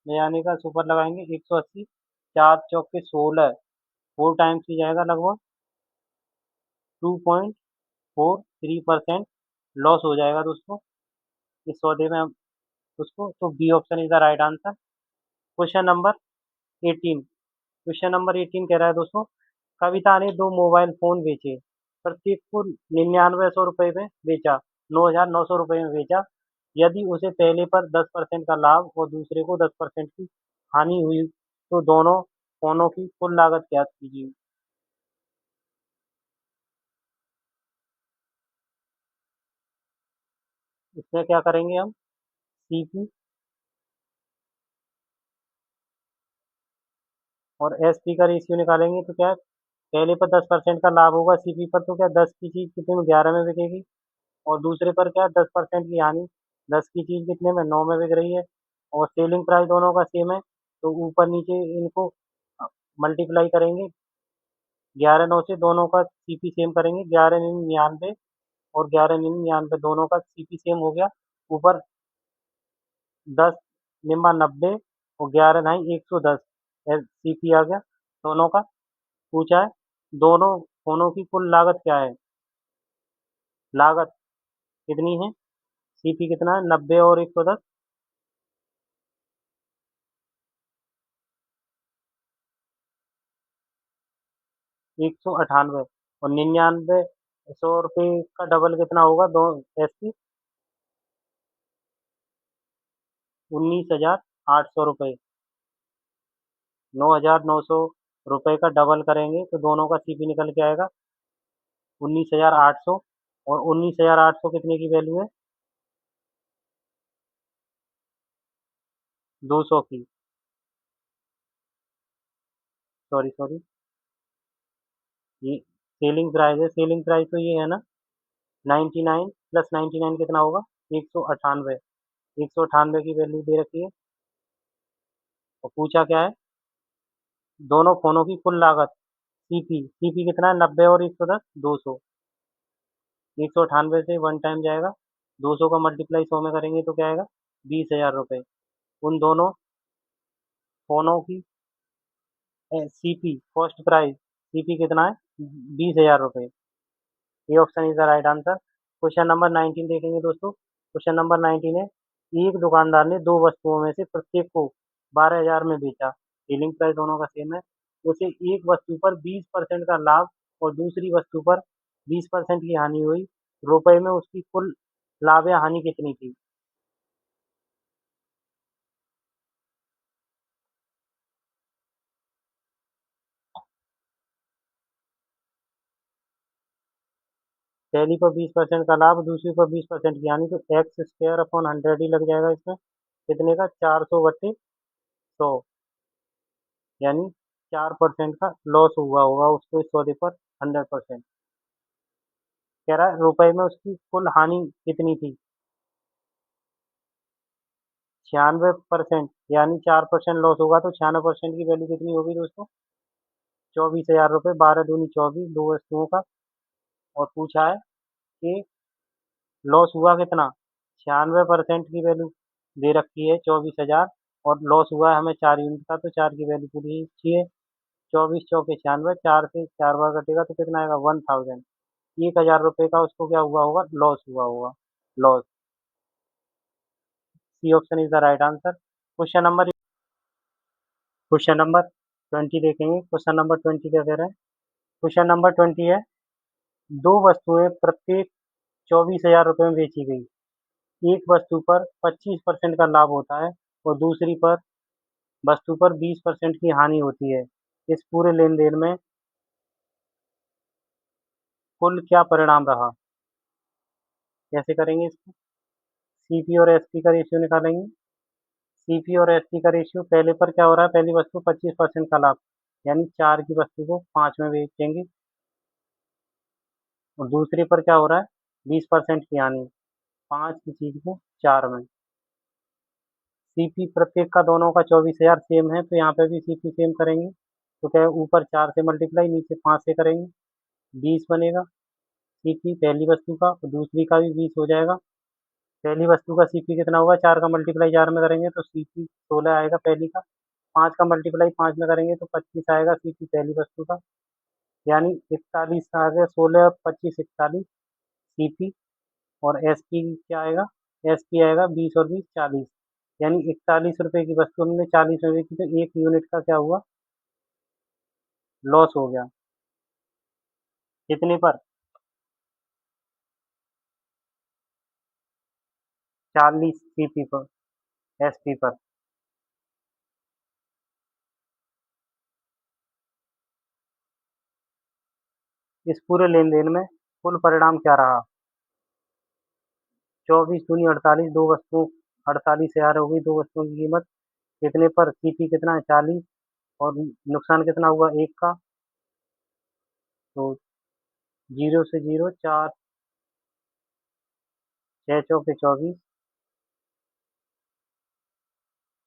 यानी का सुपर लगाएंगे 180, 4 चौके 16, 4 टाइम्स की जाएगा, लगभग 2.43% लॉस हो जाएगा दोस्तों इस सौदे में हम उसको। तो B option is the right answer. Question number 18। Question number 18 कह रहा है दोस्तों, कविता ने 2 मोबाइल फोन बेचे, प्रत्येक को 9900 रुपये में बेचा, 9900 रुपये में बेचा। यदि उसे पहले पर 10% का लाभ और दूसरे को 10% की हानि हुई, तो दोनों फोनों की कुल लागत ज्ञात कीजिए। इसमें क्या करेंगे हम, सीपी और एसपी का रेशियो निकालेंगे। तो क्या है, पहले पर 10% का लाभ होगा सीपी पर, तो क्या 10 की चीज कितने में, 11 में बिकेगी। और दूसरे पर क्या है, 10% की हानि, 10 की चीज कितने में, 9 में बिक रही है। और सेलिंग प्राइस दोनों का सेम है, तो ऊपर नीचे इनको मल्टीप्लाई करेंगे, 11 9 से दोनों का सीपी सेम करेंगे, 11 99 और 11 99 दोनों का सीपी सेम हो गया। ऊपर 10 9 90 और 11 9 110 सीपी आ गया दोनों का। पूछा है दोनों फोनों की कुल लागत क्या है, लागत कितनी है, सीपी कितना है, 90 और 110, 198। और 99 100 रुपये का डबल कितना होगा, दो एसपी, 19,800 रुपये। 9,900 रुपये का डबल करेंगे तो दोनों का सीपी निकल के आएगा 19,800। और 19,800 कितने की वैल्यू है, 200 की, सॉरी सॉरी, ये सेलिंग प्राइस है, सेलिंग प्राइस तो ये है ना, 99 + 99 कितना होगा, 198। 198 की वैल्यू दे रखी है। और पूछा क्या है, दोनों फोनों की कुल लागत, सीपी, सीपी कितना है, 90 और 110, 200। 198 से 1 टाइम जाएगा, 200 का मल्टीप्लाई 100 में करेंगे तो क्या आएगा, 20,000 रुपये। उन दोनों फोनों की सीपी कॉस्ट प्राइस, सीपी कितना है, 20,000 रुपये। ये option is the right answer. Question number 19 देखेंगे दोस्तों। क्वेश्चन नंबर 19 है, एक दुकानदार ने दो वस्तुओं में से प्रत्येक को 12,000 में बेचा, सेलिंग प्राइस दोनों का सेम है। उसे एक वस्तु पर 20% का लाभ और दूसरी वस्तु पर 20% की हानि हुई, रुपए में उसकी कुल लाभ या हानि कितनी थी। पहली पर 20% का लाभ, दूसरी पर 20% की हानि, तो x² / 100 ही लग जाएगा इसमें, कितने का, 400/100, यानी 4% का लॉस हुआ होगा उसको इस सौदे पर, 100%। कह रहा है रुपए में उसकी कुल हानि कितनी थी, 96%, यानी 4% लॉस होगा, तो 96% की वैल्यू कितनी होगी दोस्तों, 24,000 रुपये, 12 दूनी 24, दो वस्तुओं का। और पूछा है कि लॉस हुआ कितना, 96% की वैल्यू दे रखी है 24,000, और लॉस हुआ है हमें 4 यूनिट का, तो 4 की वैल्यू पूरी चाहिए। 24 चौके 96, 4 से 4 बार कटेगा तो कितना आएगा, 1,000। 1,000 रुपये का उसको क्या हुआ होगा, लॉस हुआ होगा, loss. C option is the right answer. Question number 20 देखेंगे। क्वेश्चन नंबर 20 क्या कह रहा है, क्वेश्चन नंबर 20 है, दो वस्तुएं प्रत्येक 24,000 रुपये में बेची गई। एक वस्तु पर 25% का लाभ होता है और दूसरी पर वस्तु पर 20% की हानि होती है। इस पूरे लेन देन में कुल क्या परिणाम रहा, कैसे करेंगे इसको। सीपी और एसपी का रेशियो निकालेंगे। सीपी और एसपी का रेशियो, पहले पर क्या हो रहा है, पहली वस्तु 25% का लाभ, यानी 4 की वस्तु को 5 में बेचेंगे, और दूसरे पर क्या हो रहा है, 20% की हानि, 5 की चीज को 4 में। सीपी प्रत्येक का दोनों का 24,000 सेम है, तो यहाँ पे भी सीपी सेम करेंगे। तो क्या है, ऊपर 4 से मल्टीप्लाई, नीचे 5 से करेंगे, 20 बनेगा सीपी पहली वस्तु का, और दूसरी का भी 20 हो जाएगा। पहली वस्तु का सीपी कितना होगा, 4 का मल्टीप्लाई 4 में करेंगे तो सीपी 16 आएगा पहली का। 5 का मल्टीप्लाई 5 में करेंगे तो 25 आएगा सीपी पहली वस्तु का, यानी 41 आ गया, 16 और 25 41 सीपी। और एसपी क्या आएगा, एसपी आएगा 20 और 20 40, यानी 41 रुपए की वस्तु हमने 40 में बेची, तो 1 यूनिट का क्या हुआ, लॉस हो गया। कितने पर, 40 सीपी पर, एसपी पर। इस पूरे लेन देन में कुल परिणाम क्या रहा, 24 दूनी 48, दो वस्तुओं 48 हजार हो गई, दो वस्तुओं की कीमत कितने पर, सीपी कितना है 40, और नुकसान कितना हुआ एक का, तो 0 से 0 4, 6 चौके 24,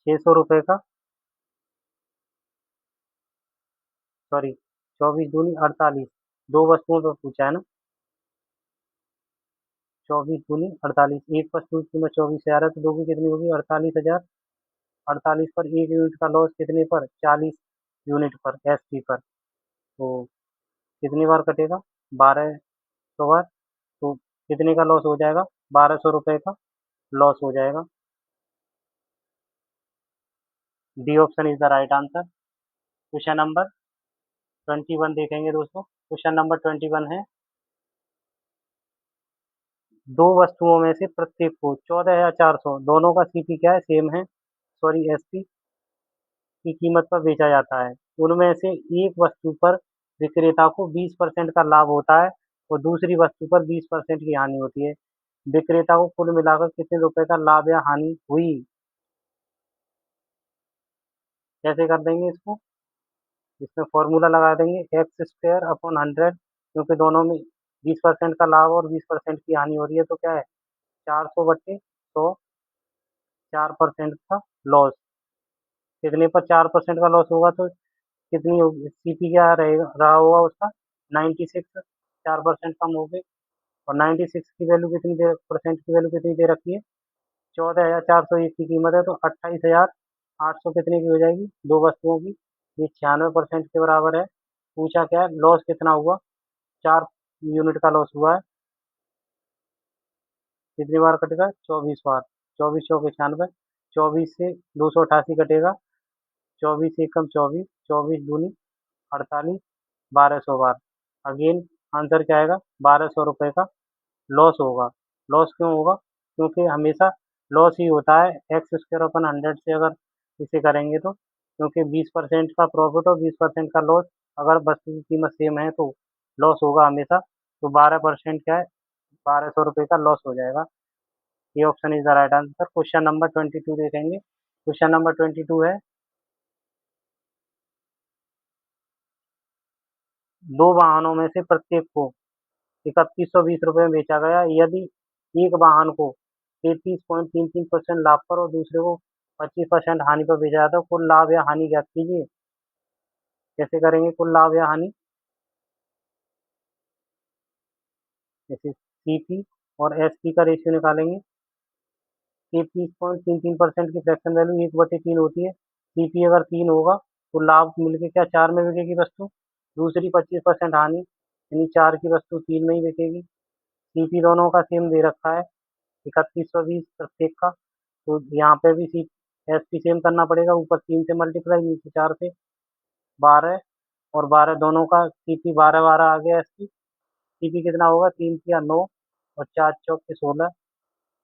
600 रुपये का, सॉरी 24 दूनी 48, दो वस्तुओं पर पूछा है ना, 24 दूनी 48, एक वस्तु की कीमत 24,000 है, तो दो की कितनी होगी 48,000। 48 पर 1 यूनिट का लॉस कितने पर, 40 यूनिट पर, एसपी पर। तो कितनी बार कटेगा, 1200 बार, तो कितने का लॉस हो जाएगा, 1200 रुपये का लॉस हो जाएगा। D option is the right answer. Question number 21 देखेंगे दोस्तों। क्वेश्चन नंबर 21 है, दो वस्तुओं में से प्रत्येक को 14,400, दोनों का सीपी क्या है, सेम है, सॉरी एसपी की कीमत पर बेचा जाता है। उनमें से एक वस्तु पर विक्रेता को 20% का लाभ होता है, और दूसरी वस्तु पर 20% की हानि होती है। विक्रेता को कुल मिलाकर कितने रुपए का लाभ या हानि हुई। कैसे कर देंगे इसको, इसमें फॉर्मूला लगा देंगे, एक्स स्क्वायर अपॉन 100, क्योंकि दोनों में 20% का लाभ और 20% की हानि हो रही है, तो क्या है 400/100, 4% का लॉस। कितने पर 4% का लॉस होगा, तो कितनी होगी सीपी, क्या रहेगा रहा होगा उसका, 96, 4% कम हो गए। और 96 की वैल्यू कितनी दे, परसेंट की वैल्यू कितनी दे रखी है, 14,401 की कीमत है, तो 28,800 कितने की हो जाएगी, दो वस्तुओं की, ये 96% के बराबर है। पूछा क्या है, लॉस कितना हुआ, 4 यूनिट का लॉस हुआ है। कितनी बार कटेगा, 24 बार, 24 चौके 96, 24 से 288 कटेगा, 24 एकम 24, 24 दूनी 48, 1200 बार। अगेन आंसर क्या आएगा, 1200 रुपये का लॉस होगा। लॉस क्यों होगा, क्योंकि हमेशा लॉस ही होता है एक्स स्क्वायर अपन 100 से अगर इसे करेंगे तो, क्योंकि 20% का प्रॉफिट और 20% का लॉस, अगर वस्तु की कीमत सेम है तो लॉस होगा हमेशा। तो 12% क्या है, 1200 रुपये का लॉस हो जाएगा। ये option is the right answer. Question number 22 देखेंगे। क्वेश्चन नंबर 22 है, दो वाहनों में से प्रत्येक को 3120 रुपये में बेचा गया, यदि एक वाहन को 33.33% लाभ पर और दूसरे को 25% हानि पर बेचा जाता है, कुल लाभ या हानि ज्ञात कीजिए। कैसे करेंगे कुल लाभ या हानि, जैसे सीपी और एसपी का रेशियो निकालेंगे। 33.33% की फ्रैक्शन वैल्यू 1/3 होती है। सीपी अगर 3 होगा तो लाभ मिलके क्या 4 में बिकेगी वस्तु, दूसरी 25% हानि, यानी 4 की वस्तु 3 में ही बिकेगी। सीपी दोनों का सेम दे रखा है, 3120 प्रत्येक का, तो यहाँ पे भी सी एस पी सेम करना पड़ेगा, ऊपर 3 से मल्टीप्लाई, नीचे 4 से, 12, और 12 दोनों का सीपी 12 12 आ गया। एस पी सीपी कितना होगा, 3 या 9, और 4 चौक के 16,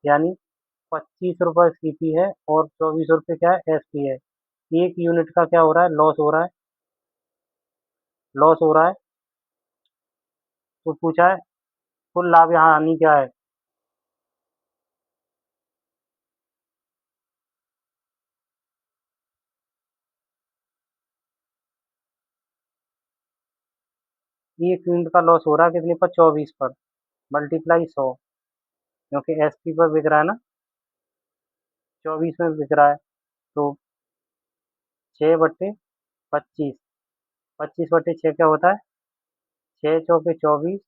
यानी 25 रुपये सीपी है और 24 रुपये क्या है, एस पी है। 1 यूनिट का क्या हो रहा है, लॉस हो रहा है, लॉस हो रहा है। तो पूछा है कुल लाभ यहाँ हानि क्या है, एक यूनिट का लॉस हो रहा है कितने पर, 24 पर, मल्टीप्लाई 100, क्योंकि एसपी पर बिक रहा है ना, 24 में बिक रहा है, तो 6/25, 25/6 क्या होता है, 6×4 = 24,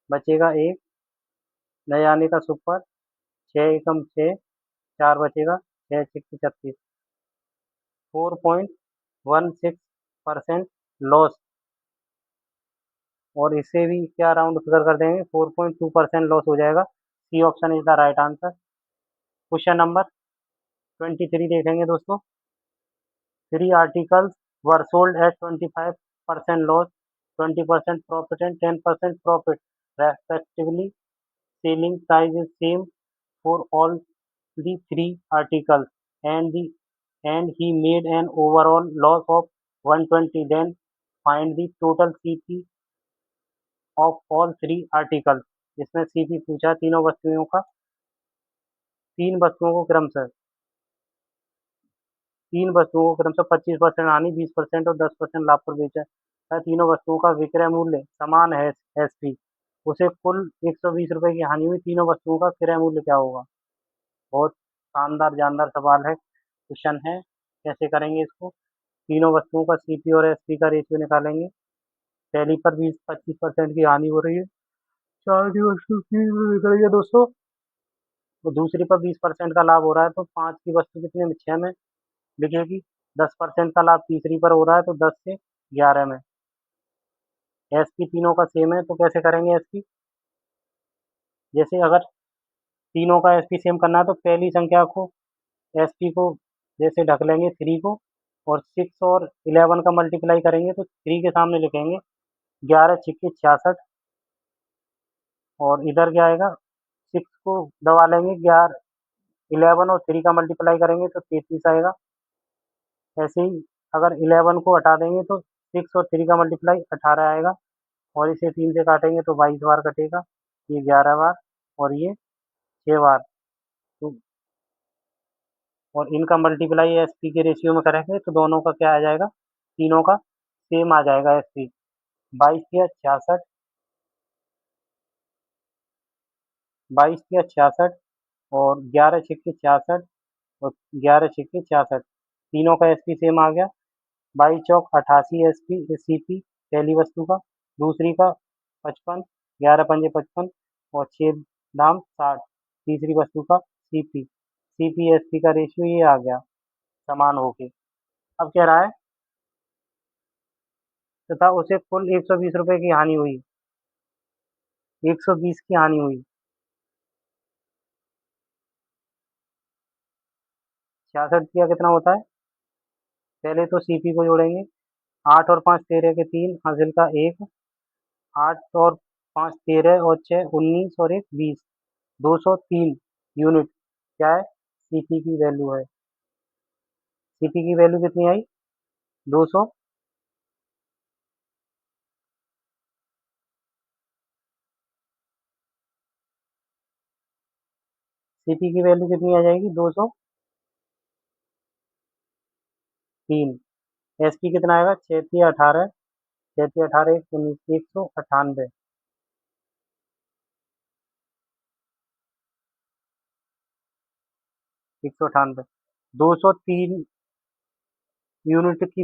बचेगा एक, नए आने का सुपर, 6 × 6 4 बचेगा, 6×6 = 36, 4.16% लॉस। और इसे भी क्या राउंड फिगर कर देंगे, 4.2% लॉस हो जाएगा। C option is the right answer. Question number 23 देखेंगे दोस्तों। 3 articles were sold at 25% loss, 20% profit and 10% profit respectively. Selling price is same for all the 3 articles, and he made an overall loss of 120. Then find the total CP of all 3 articles. इसमें सीपी पूछा तीनों वस्तुओं का, तीन वस्तुओं को क्रमशः, 25% हानि, 20% और 10% लाभ पर बेचा है। तीनों वस्तुओं का विक्रय मूल्य समान है एसपी, उसे कुल 120 रुपए की हानि हुई, तीनों वस्तुओं का क्रय मूल्य क्या होगा। बहुत शानदार जानदार सवाल है, क्वेश्चन है। कैसे करेंगे इसको, तीनों वस्तुओं का सीपी और एसपी का रेशियो निकालेंगे। पहली पर 20-25% की हानि हो रही है, चार की वस्तु की बिक रही है दोस्तों, तो दूसरी पर 20% का लाभ हो रहा है, तो 5 की वस्तु कितने में, 6 में बिकेगी। 10% का लाभ तीसरी पर हो रहा है, तो 10 से 11 में। एसपी तीनों का सेम है, तो कैसे करेंगे एसपी, जैसे अगर तीनों का एसपी सेम करना है तो पहली संख्या को, एसपी को जैसे ढक लेंगे 3 को, और 6 और 11 का मल्टीप्लाई करेंगे तो 3 के सामने लिखेंगे 11×6 = 66, और इधर क्या आएगा, 6 को दबा लेंगे, 11 और 3 का मल्टीप्लाई करेंगे तो 33 आएगा। ऐसे ही अगर 11 को हटा देंगे तो 6 और 3 का मल्टीप्लाई 18 आएगा, और इसे 3 से काटेंगे तो 22 बार कटेगा, ये 11 बार और ये 6 बार। तो और इनका मल्टीप्लाई एसपी के रेशियो में करेंगे तो दोनों का क्या आ जाएगा, तीनों का सेम आ जाएगा एसपी। 22×6 = 66, 22×66 और 11×6 = 66 और 11×6 = 66, तीनों का एसपी सेम आ गया। 22×4 = 88 एसपी सीपी पहली वस्तु का, दूसरी का 55, 11×5 = 55 और 6×दाम 60 तीसरी वस्तु का सीपी, सीपी एसपी का रेशियो ये आ गया समान होके। अब कह रहा है तथा उसे कुल 120 रुपए की हानि हुई, 120 की हानि हुई। 66 का कितना होता है, पहले तो सीपी को जोड़ेंगे, 8 और 5 13 के 3, हासिल का 1, 8 और 5 13 और 6 19 और 1 20, 203 यूनिट क्या है, सीपी की वैल्यू है। सीपी की वैल्यू कितनी आई, 200, सीपी की वैल्यू कितनी आ जाएगी, 203। एसपी कितना आएगा, 6×3 = 18, 6×3 = 18 1 19, 198, 198, 203 यूनिट की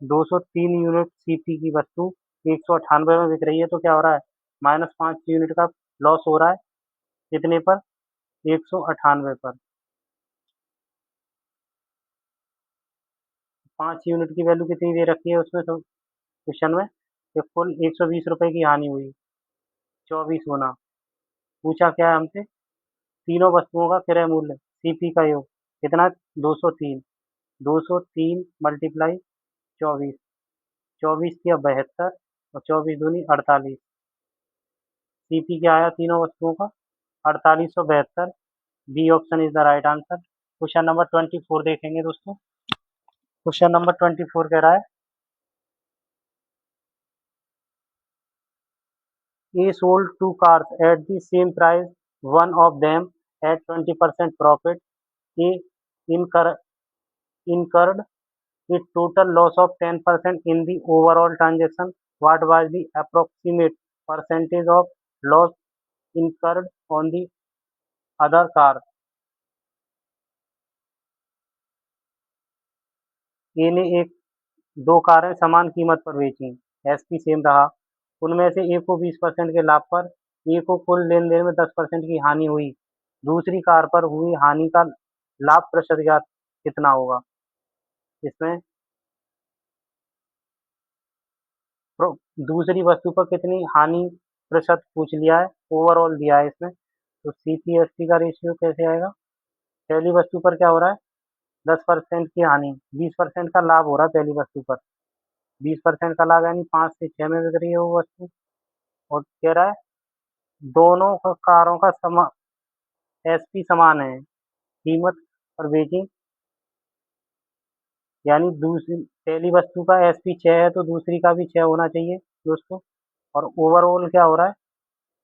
203 यूनिट सीपी की वस्तु 198 में बिक रही है, तो क्या हो रहा है, -5 यूनिट का लॉस हो रहा है, कितने पर, 198 पर। 5 यूनिट की वैल्यू कितनी दे रखी है उसमें, तो क्वेश्चन में, कि कुल 120 रुपए की हानि हुई, 24 गुना। पूछा क्या है हमसे, तीनों वस्तुओं का क्रय मूल्य सीपी का योग कितना, 203, 203 × 24, 24 किया 72 और 24 दूनी 48, सीपी क्या आया तीनों वस्तुओं का, 4872। B option is the right answer. Question number 24 देखेंगे दोस्तों। क्वेश्चन नंबर 24 कह रहा है, A sold 2 cars at the same price, one of them at 20% profit. A incur, incurred a total loss of 10% in the overall transaction. What was the approximate percentage of loss incurred on the other car। ए ने एक दो कारें समान कीमत पर बेची, एसपी सेम रहा। उनमें से ए को 20% के लाभ पर, ए को कुल लेन देन में 10% की हानि हुई। दूसरी कार पर हुई हानि का लाभ प्रतिशत ज्ञात कितना होगा। इसमें दूसरी वस्तु पर कितनी हानि प्रतिशत पूछ लिया है, ओवरऑल दिया है इसमें। तो सीपीएसटी का रेशियो कैसे आएगा। पहली वस्तु पर क्या हो रहा है, 10% की हानि, 20% का लाभ हो रहा है पहली वस्तु पर। 20% का लाभ यानी 5 से 6 में बिक रही है वो वस्तु। और कह रहा है दोनों कारों का एसपी समान है, कीमत पर बेची, यानी दूसरी पहली वस्तु का एसपी 6 है तो दूसरी का भी 6 होना चाहिए दोस्तों। और ओवरऑल क्या हो रहा है,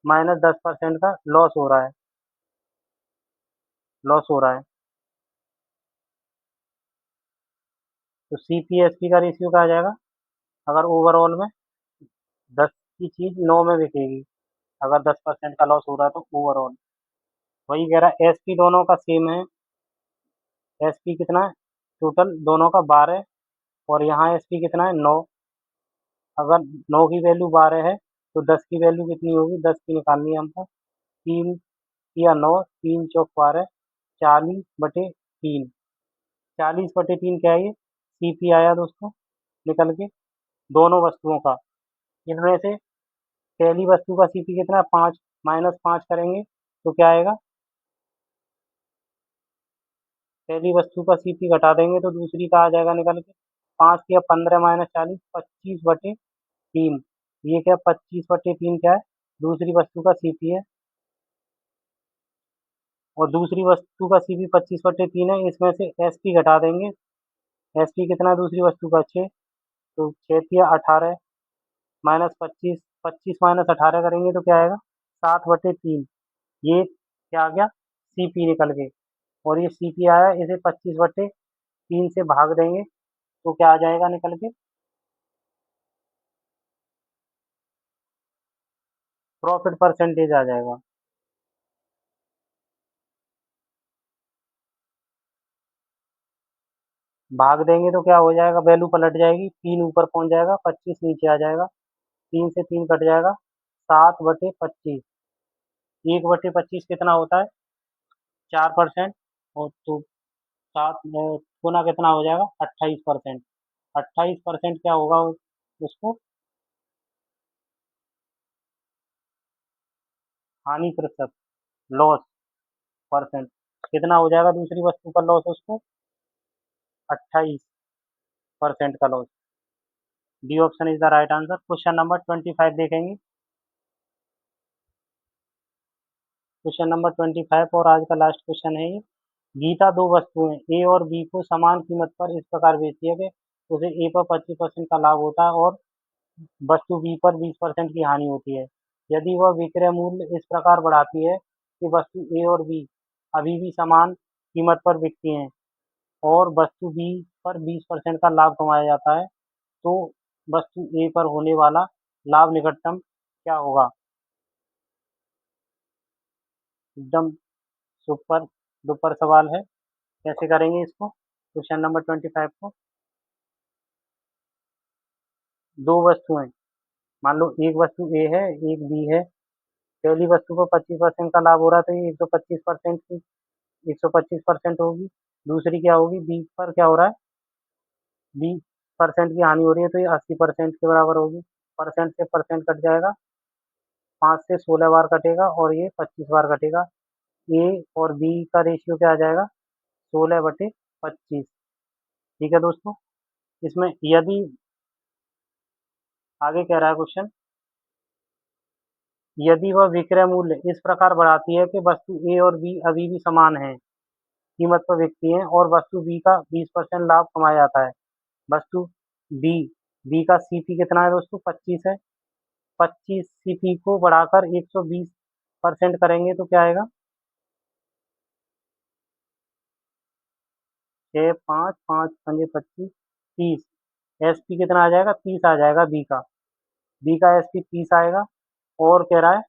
-10% का लॉस हो रहा है, लॉस हो रहा है। तो सीपीएसपी का रेशियो क्या आ जाएगा, अगर ओवरऑल में 10 की चीज 9 में बिकेगी, अगर 10% का लॉस हो रहा है तो ओवरऑल। वही कह रहा है एसपी दोनों का सेम है। एसपी कितना है, टोटल दोनों का 12, और यहाँ एसपी कितना है 9। अगर 9 की वैल्यू 12 है तो 10 की वैल्यू कितनी होगी, 10 की निकालनी है हमको। 3 या 9, 3 चौक 12, 40/3। 40/3 क्या है ये, सीपी आया दोस्तों निकल के दोनों वस्तुओं का। इनमें से पहली वस्तु का सीपी कितना है, 5, -5 करेंगे तो क्या आएगा, पहली वस्तु का सीपी घटा देंगे तो दूसरी का आ जाएगा निकल के। 5 या 15 -40, 25/3। ये क्या, 25/3 क्या है, दूसरी वस्तु का सीपी है। और दूसरी वस्तु का सीपी 25/3 है, इसमें से एसपी घटा देंगे। एसपी कितना है दूसरी वस्तु का, 6। तो 6 या 18 -25, 25 - 18 करेंगे तो क्या आएगा, 7/3। ये क्या आ गया, सीपी निकल के। और ये सीपी आया, इसे 25/3 से भाग देंगे तो क्या आ जाएगा निकल के, प्रॉफिट परसेंटेज आ जाएगा। भाग देंगे तो क्या हो जाएगा, वैल्यू पलट जाएगी, 3 ऊपर पहुंच जाएगा, 25 नीचे आ जाएगा। 3 से 3 कट जाएगा, 7/25। 1/25 कितना होता है, 4%। और तो 7 गुना कितना हो जाएगा, 28%। 28% क्या होगा उसको, हानि प्रतिशत, लॉस परसेंट कितना हो जाएगा दूसरी वस्तु का लॉस उसको, 28% का loss. D option is the right answer. Question number 25 देखेंगे। क्वेश्चन नंबर 25 और आज का लास्ट क्वेश्चन है ये। गीता दो वस्तुएं ए और बी को समान कीमत पर इस प्रकार बेचती है कि उसे ए पर 25% का लाभ होता है और वस्तु बी पर 20% की हानि होती है। यदि वह विक्रय मूल्य इस प्रकार बढ़ाती है कि वस्तु ए और बी अभी भी समान कीमत पर बिकती हैं और वस्तु बी पर 20% का लाभ कमाया जाता है, तो वस्तु ए पर होने वाला लाभ निकटतम क्या होगा। एकदम सुपर डुपर सवाल है। कैसे करेंगे इसको, क्वेश्चन नंबर 25 को। दो वस्तुएं, मान लो एक वस्तु ए है एक बी है। पहली वस्तु को 25% का लाभ हो रहा है तो ये 125% की 125% होगी। दूसरी क्या होगी, बी पर क्या हो रहा है, 20% की हानि हो रही है तो ये 80% के बराबर होगी। परसेंट से परसेंट कट जाएगा, 5 से 16 बार कटेगा और ये 25 बार कटेगा। ए और बी का रेशियो क्या आ जाएगा, 16/25। ठीक है दोस्तों। इसमें यदि आगे कह रहा है क्वेश्चन, यदि वह विक्रय मूल्य इस प्रकार बढ़ाती है कि वस्तु ए और बी अभी भी समान है कीमत पर बिकती हैं और वस्तु बी का 20% लाभ कमाया जाता है। वस्तु बी बी का सीपी कितना है दोस्तों, 25 है। 25 सीपी को बढ़ाकर 120% करेंगे तो क्या आएगा, 6, 5, 5 × 5 = 25, 30। एसपी कितना आ जाएगा, 30 आ जाएगा बी का। बी का एसपी 30 आएगा। और कह रहा है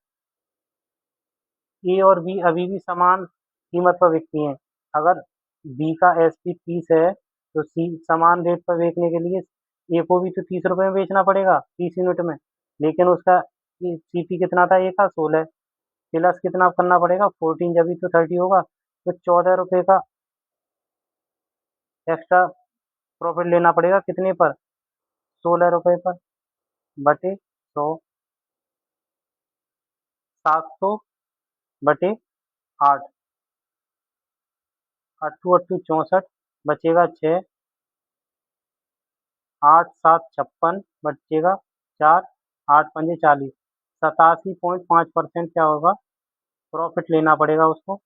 ए और बी अभी भी समान कीमत पर बिकती हैं। अगर बी का एसपी 30 है तो सी समान रेट पर बेचने के लिए ए को भी तो 30 रुपए में बेचना पड़ेगा, 30 यूनिट में। लेकिन उसका सीपी कितना था, ए का 16, प्लस कितना करना पड़ेगा 14, जब भी तो 30 होगा। तो 14 रुपए का एक्स्ट्रा प्रॉफिट लेना पड़ेगा, कितने पर, 16 रुपए पर, बटे 100, 700 बटे 8, अट्ठू अट्ठू 64, बचेगा 6, 8 7 56, बचेगा 4, 8 5 40, 87.5% क्या होगा, प्रॉफिट लेना पड़ेगा उसको।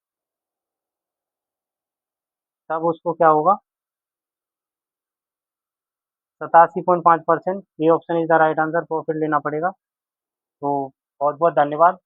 तब उसको क्या होगा, 87.5%, ये option is the right answer, profit लेना पड़ेगा। तो बहुत बहुत धन्यवाद।